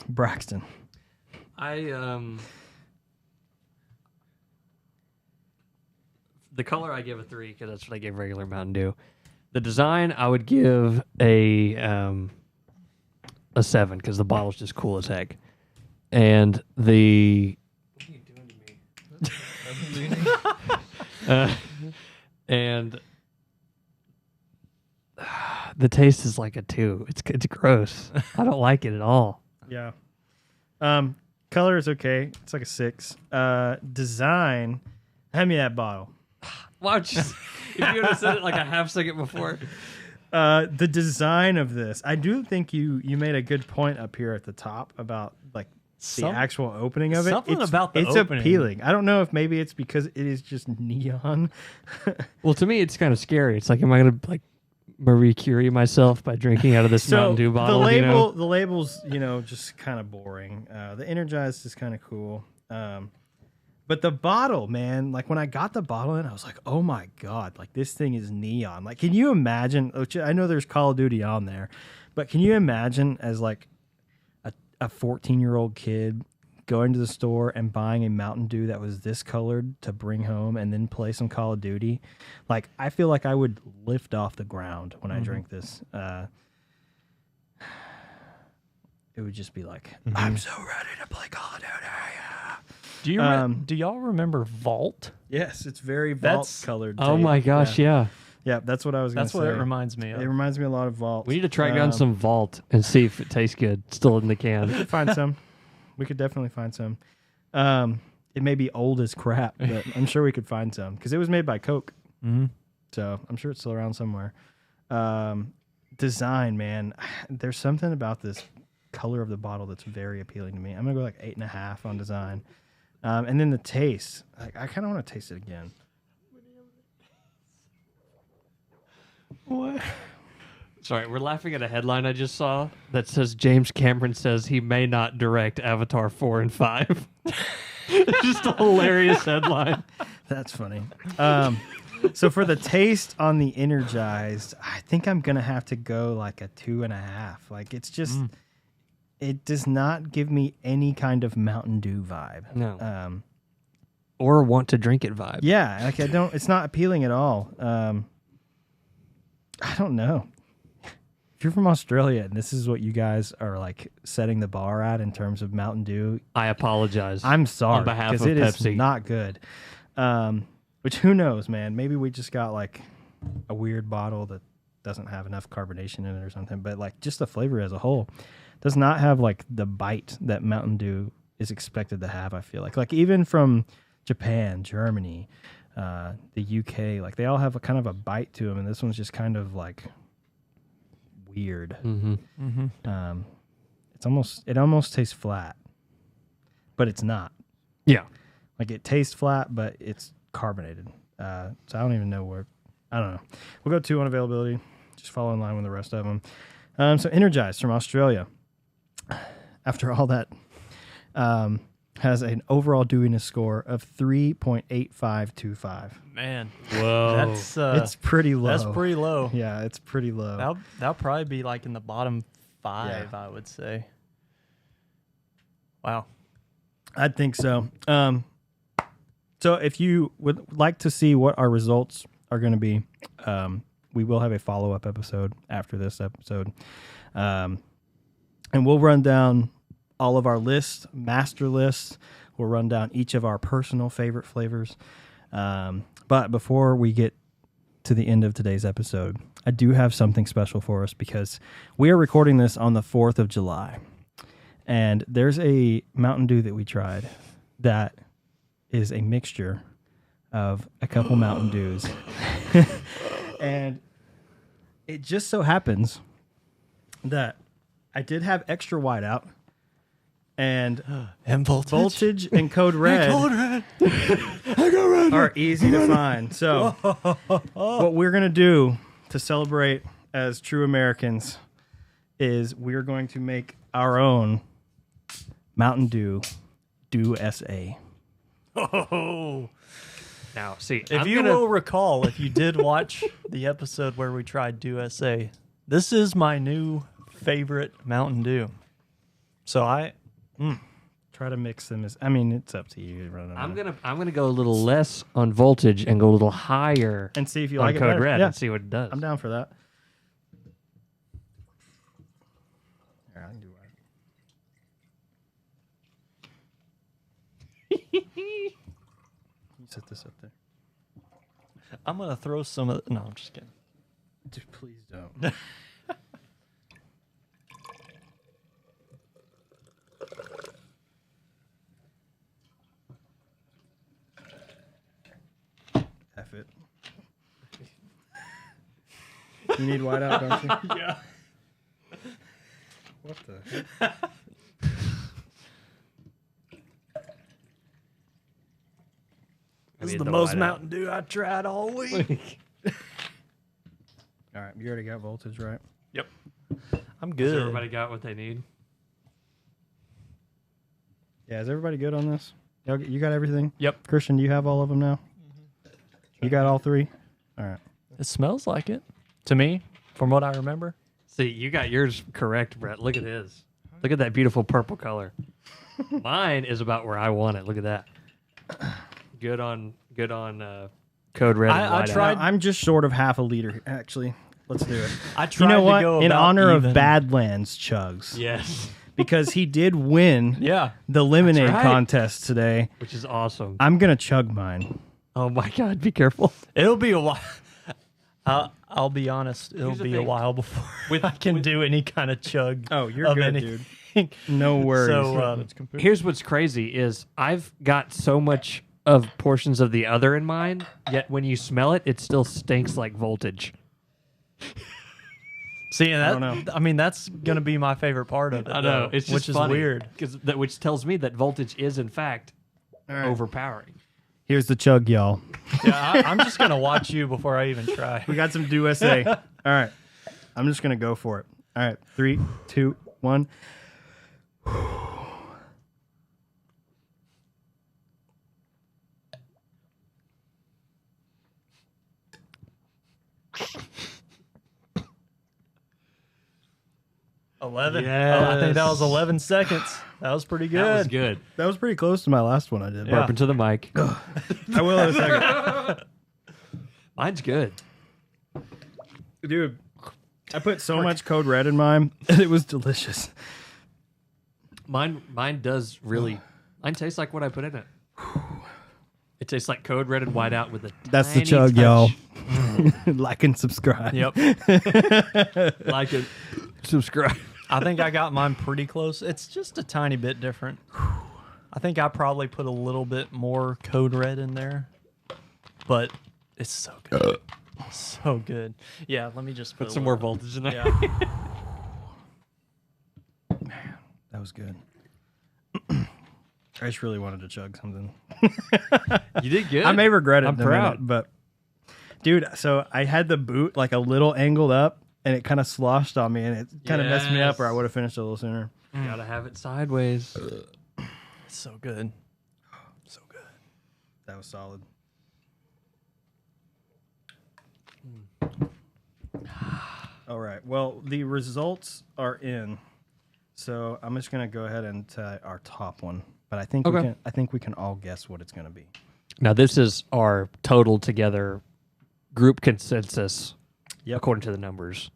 Braxton. The color I give a 3 because that's what I gave regular Mountain Dew. The design I would give a 7 because the bottle's just cool as heck. And the what are you doing to me? And the taste is like a 2. It's gross. I don't like it at all. Yeah. Color is okay. It's like a 6. Design. Hand me that bottle. Why don't you? If you would have said it like a half second before. The design of this, I do think you made a good point up here at the top about like the actual opening of it. Something about the it's opening. appealing. I don't know if maybe it's because it is just neon. Well, to me, it's kind of scary. It's like, am I gonna like Marie Curie myself by drinking out of this Mountain Dew bottle? The label's just kind of boring. The Energized is kind of cool. But the bottle, man, like when I got the bottle in, I was like, oh my God, like this thing is neon. Like, can you imagine? I know there's Call of Duty on there, but can you imagine as like a 14-year-old kid going to the store and buying a Mountain Dew that was this colored to bring home and then play some Call of Duty? Like, I feel like I would lift off the ground when I drink this. It would just be like, I'm so ready to play Call of Duty. Do y'all remember Vault? Yes, it's very Vault colored. Oh my gosh, yeah. Yeah, that's what I was going to say. That's what it reminds me of. It reminds me a lot of Vault. We need to track down some Vault and see if it tastes good. Still in the We can. could find some. We could definitely find some. It may be old as crap, but I'm sure we could find some because it was made by Coke. Mm-hmm. So I'm sure it's still around somewhere. Design, man. There's something about this color of the bottle that's very appealing to me. I'm going to go like 8.5 on design. And then the taste. Like, I kind of want to taste it again. What? Sorry, we're laughing at a headline I just saw that says James Cameron says he may not direct Avatar 4 and 5. It's just a hilarious headline. That's funny. So for the taste on the Energized, I think I'm going to have to go like a 2.5. Like, it's just... It does not give me any kind of Mountain Dew vibe. No. Or want to drink it vibe. Yeah, like I don't. It's not appealing at all. I don't know. If you're from Australia and this is what you guys are like setting the bar at in terms of Mountain Dew, I apologize. I'm sorry on behalf of it Pepsi. is not good. Which who knows, man? Maybe we just got like a weird bottle that doesn't have enough carbonation in it or something. But like just the flavor as a whole does not have like the bite that Mountain Dew is expected to have. I feel like even from Japan, Germany, the UK, like they all have a kind of a bite to them, and this one's just kind of like weird. Mm-hmm. Mm-hmm. It almost tastes flat, but it's not. Yeah. Like it tastes flat, but it's carbonated. So I don't even know where. I don't know. We'll go 2 on availability. Just follow in line with the rest of them. So Energized from Australia. After all that has an overall dewiness score of 3.8525. Man, Whoa. that's It's pretty low. That's pretty low. Yeah, it's pretty low. That'll probably be like in the bottom 5, Yeah. I would say. Wow. I think so. So if you would like to see what our results are going to be, we will have a follow-up episode after this episode. And we'll run down all of our lists, master lists. We'll run down each of our personal favorite flavors. But before we get to the end of today's episode, I do have something special for us because we are recording this on the 4th of July. And there's a Mountain Dew that we tried that is a mixture of a couple Mountain Dews. And it just so happens that I did have extra whiteout and voltage and code red, are easy to find. So what we're going to do to celebrate as true Americans is we're going to make our own Mountain Dew SA. Oh. Now, see, If you will recall, if you did watch the episode where we tried Dew SA, this is my new favorite Mountain Dew. So Try to mix them. I mean, it's up to you. I'm gonna go a little less on voltage and go a little higher and see if you on like it code better. red Yeah, and see what it does. I'm down for that. Here, I can do it. You set this up there. I'm going to throw some of no, I'm just kidding. Dude, please don't. F it. You need whiteout, don't you? Yeah. What the heck? This is the most Mountain Dew I tried all week. All right, you already got voltage, right? Yep. I'm Has good. everybody got what they need? Yeah, is everybody good on this? You got everything? Yep. Christian, do you have all of them now? You got all 3? All right. It smells like it to me, from what I remember. See, you got yours correct, Brett. Look at his. Look at that beautiful purple color. Mine is about where I want it. Look at that. Good on code red. I and tried- I'm just short of half a liter, actually. Let's do it. I tried You know what? to go In about honor even. of Badlands Chugs, Yes, because he did win Yeah. the lemonade right. contest today, which is awesome. I'm going to chug mine. Oh my God, be careful. It'll be a while. I'll be honest. It'll Here's the be a thing. while before I can do any kind of chug. Oh, you're of good, anything. dude. No worries. So Here's what's crazy is I've got so much of portions of the other in mine, yet when you smell it, it still stinks like voltage. see, and don't that, know. I mean, that's gonna be my favorite part of it. I know, though, it's just which is funny, weird. which tells me that voltage is in fact All right. overpowering. Here's the chug, y'all. Yeah, I'm just gonna watch you before I even try. We got some Dew SA. All right. I'm just going to go for it. All right. 3, 2, 1. $11. Oh, I think that was Yes. 11 seconds. That was pretty good. That was good. That was pretty close to my last one I did. Yeah. Burp into the mic. I will in a second. Mine's good. Dude, I put so much code red in mine, and it was delicious. Mine does really. Mine tastes like what I put in it. It tastes like code red and whiteout with a That's the tiny chug, touch. y'all. Like and subscribe. Yep. Like it. Subscribe. I think I got mine pretty close. It's just a tiny bit different. I think I probably put a little bit more code red in there, but it's so good. So good. Yeah, let me just Put a some little- more voltage in there. Yeah. That was good. I just really wanted to chug something. You did good. I may regret it I'm in a minute, proud. but dude, so I had the boot like a little angled up, and it kind of sloshed on me, and it kind of messed me up, or I Yes. would have finished a little sooner. You gotta have it sideways. It's so good. So good. That was solid. All right. Well, the results are in. So I'm just gonna go ahead and tell our top one. But I think we can all guess what it's gonna be. Now, this is our total together group consensus according to the numbers.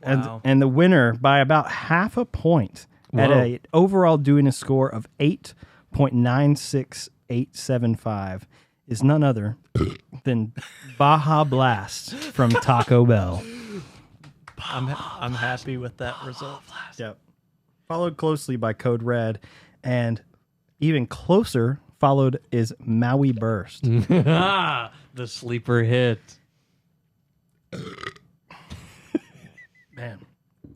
And the winner by about half a point at a overall doing a score of 8.96875 is none other than Baja Blast from Taco Bell. I'm happy with that result. Yep. Followed closely by Code Red, and even closer followed is Maui Burst. The sleeper hit. Man.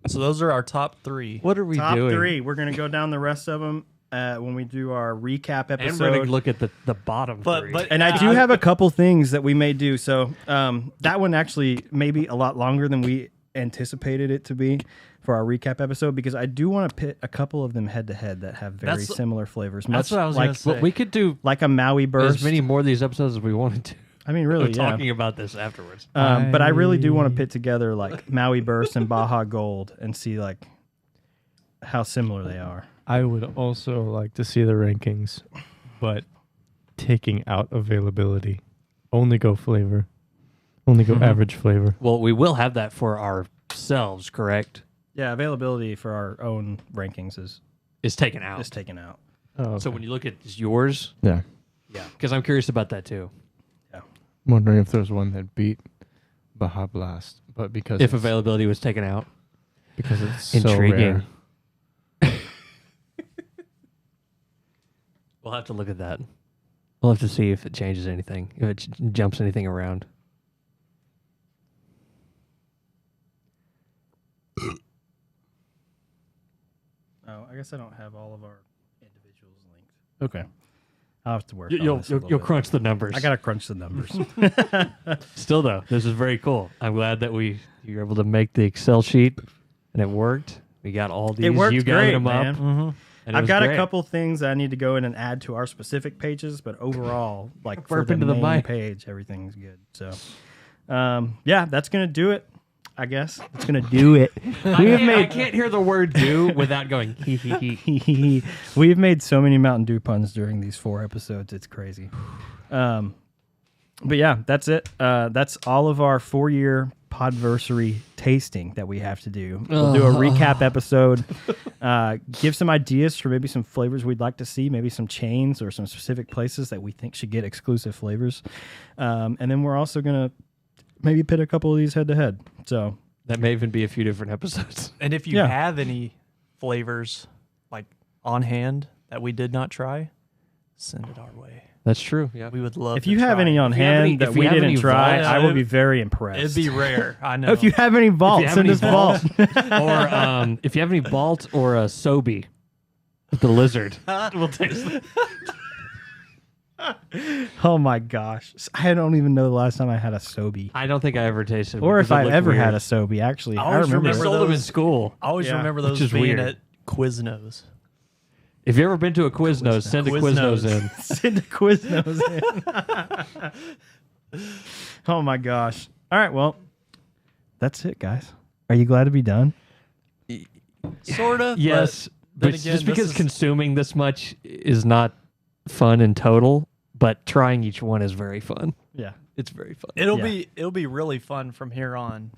So those are our top three. What are we Top doing? three. We're going to go down the rest of them when we do our recap episode. And we're going to look at the bottom three. And I do have a couple things that we may do. So that one actually may be a lot longer than we anticipated it to be for our recap episode, because I do want to pit a couple of them head to head that have very similar flavors. That's what I was going to say. We could do like a Maui Burst. as many more of these episodes as we wanted to. I mean, really, We're talking about this afterwards. But I really do want to pit together like Maui Burst and Baja Gold and see like how similar they are. I would also like to see the rankings, but taking out availability. Only go flavor. Only go average flavor. Well, we will have that for ourselves, correct? Yeah, availability for our own rankings is taken out. taken out. Oh, okay. So when you look at yours, yeah. yeah, because I'm curious about that too. I'm wondering if there's one that beat Baja Blast, but because If availability was taken out, because it's intriguing. so rare. We'll have to look at that. We'll have to see if it changes anything, if it jumps anything around. Oh, I guess I don't have all of our individuals linked. Okay. I'll have to work on You'll this a little bit. crunch the numbers. I got to crunch the numbers. Still though, this is very cool. I'm glad that you were able to make the Excel sheet and it worked. We got all these. It worked you great, gathered them man. up. Mm-hmm. And I've got a couple things that I need to go in and add to our specific pages, but overall, like for Burp the into the main mic. page, everything's good. So, yeah, that's going to do it, I guess. It's going to do it. I can't hear the word "do" without going hee hee hee. We've made so many Mountain Dew puns during these 4 episodes. It's crazy. But yeah, that's it. That's all of our 4-year podversary tasting that we have to do. We'll do a recap episode, give some ideas for maybe some flavors we'd like to see, maybe some chains or some specific places that we think should get exclusive flavors. And then we're also going to maybe pit a couple of these head to head. So That may even be a few different episodes. And if you have any flavors like on hand that we did not try, send it our way. That's true. Yeah. We would love if you have any on If you have hand any- that if we you have didn't any try, vaults, I will be very impressed. It'd be rare. I know. If you have any vault, have send any us vault. or if you have any Balt or a Sobe, the lizard, we'll taste it. Oh my gosh. I don't even know the last time I had a Sobe. I don't think I ever tasted it. Or if because it I looked ever weird. had a Sobe, actually. I I always remember They remember it. sold them in those- school. I always Yeah, remember which those is being weird. at Quiznos. If you've ever been to a Quiznos, send a Quiznos. Quiznos in. Send a Quiznos in. Oh my gosh. All right, well, that's it, guys. Are you glad to be done? Sorta. Yes, then but again, just this because is- consuming this much is not fun in total, but trying each one is very fun. Yeah. It's very fun. It'll Yeah. be really fun from here on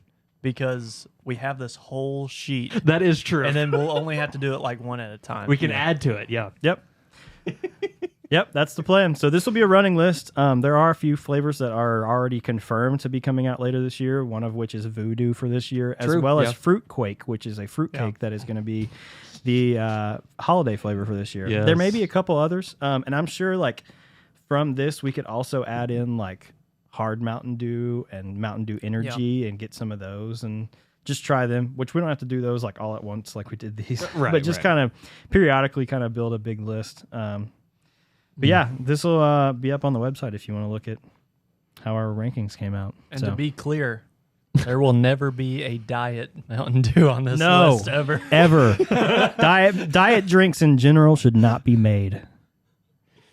because we have this whole sheet That is true. and then we'll only have to do it like one at a time. we can add to it. Yeah. Yep. Yep, that's the plan. So this will be a running list. There are a few flavors that are already confirmed to be coming out later this year, one of which is Voodoo for this year, as True, well as yeah. Fruit Quake, which is a fruit cake that is going to be the holiday flavor for this year. Yes. There may be a couple others, and I'm sure like from this we could also add in like hard Mountain Dew and Mountain Dew Energy and get some of those and just try them, which we don't have to do those like all at once like we did these, Right, but just right. kind of periodically kind of build a big list. But yeah, this will be up on the website if you want to look at how our rankings came out. And So, to be clear, There will never be a diet Mountain Dew on this No. list ever. Ever. Diet drinks in general should not be made.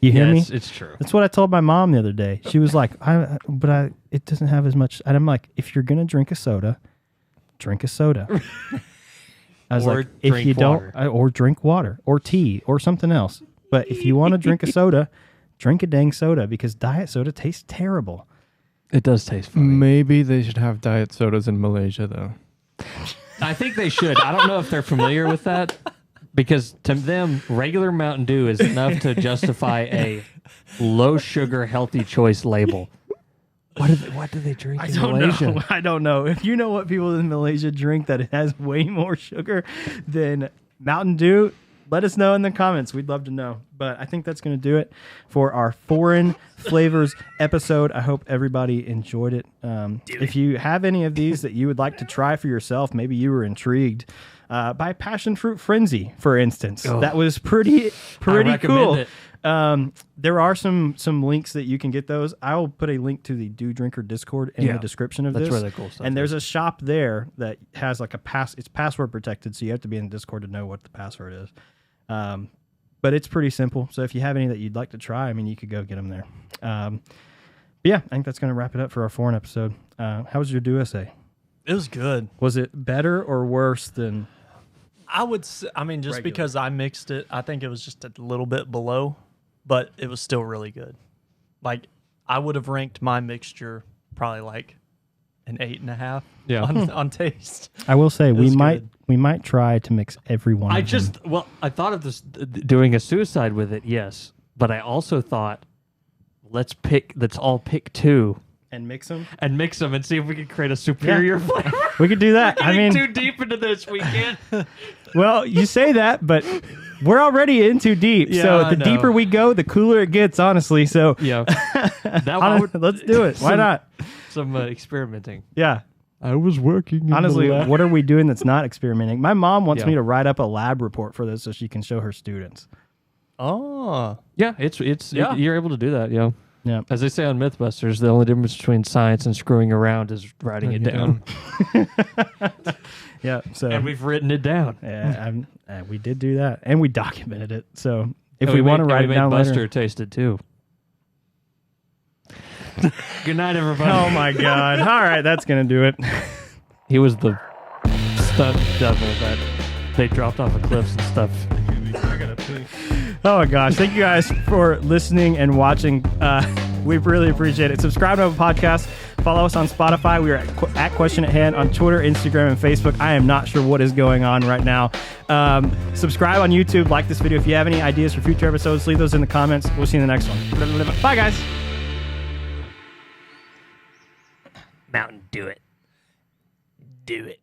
You hear me? It's true. That's what I told my mom the other day. She was like, it doesn't have as much. And I'm like, if you're going to drink a soda, drink a soda. I was Or like, if drink you water. don't, or drink water or tea or something else. But if you want to drink a soda, drink a dang soda because diet soda tastes terrible. It does taste funny. Maybe they should have diet sodas in Malaysia, though. I think they should. I don't know if they're familiar with that because to them, regular Mountain Dew is enough to justify a low sugar, healthy choice label. What do they drink in Malaysia? I don't know. If you know what people in Malaysia drink that has way more sugar than Mountain Dew, let us know in the comments. We'd love to know. But I think that's going to do it for our foreign flavors episode. I hope everybody enjoyed it. If you have any of these that you would like to try for yourself, maybe you were intrigued by Passion Fruit Frenzy, for instance. Oh. That was pretty recommend cool. it. There are some links that you can get those. I will put a link to the Dew Drinker Discord in the description of That's this. where the cool stuff And there's is. a shop there that has like it's password protected, so you have to be in the Discord to know what the password is. But it's pretty simple. So if you have any that you'd like to try, I mean, you could go get them there. But yeah, I think that's going to wrap it up for our foreign episode. How was your Dew essay? It was good. Was it better or worse than? I would say, I mean, just Regular. because I mixed it, I think it was just a little bit below, but it was still really good. Like, I would have ranked my mixture probably like an 8.5 Yeah. on taste. I will say we was might try to mix every one. of them. I thought of this doing a suicide with it, yes, but I also thought let's all pick 2 and mix them. and mix them and see if we can create a superior flavor. We could do that. I mean, too deep into this, we can't. well, you say that, but we're already in too deep. Yeah, so I the know. deeper we go, the cooler it gets, honestly. So Yeah, that let's do it. Why not? Some experimenting. Yeah. I was working. In Honestly, the lab. what are we doing that's not experimenting? My mom wants Yeah. me to write up a lab report for this so she can show her students. Oh, Yeah, Yeah. you're able to do that. Yeah, Yeah. as they say on MythBusters, the only difference between science and screwing around is writing it down. Yeah. So And we've written it down. we did do that, and we documented it. So if And we want to made- write and it we made down Buster later. taste it too. Good night, everybody. Oh my God! All right, that's gonna do it. He was the stunt devil that they dropped off of cliffs and stuff. Oh my gosh! Thank you guys for listening and watching. We really appreciate it. Subscribe to our podcast. Follow us on Spotify. We are at Question at Hand on Twitter, Instagram, and Facebook. I am not sure what is going on right now. Subscribe on YouTube. Like this video. If you have any ideas for future episodes, leave those in the comments. We'll see you in the next one. Bye, guys. Mountain, do it. do it.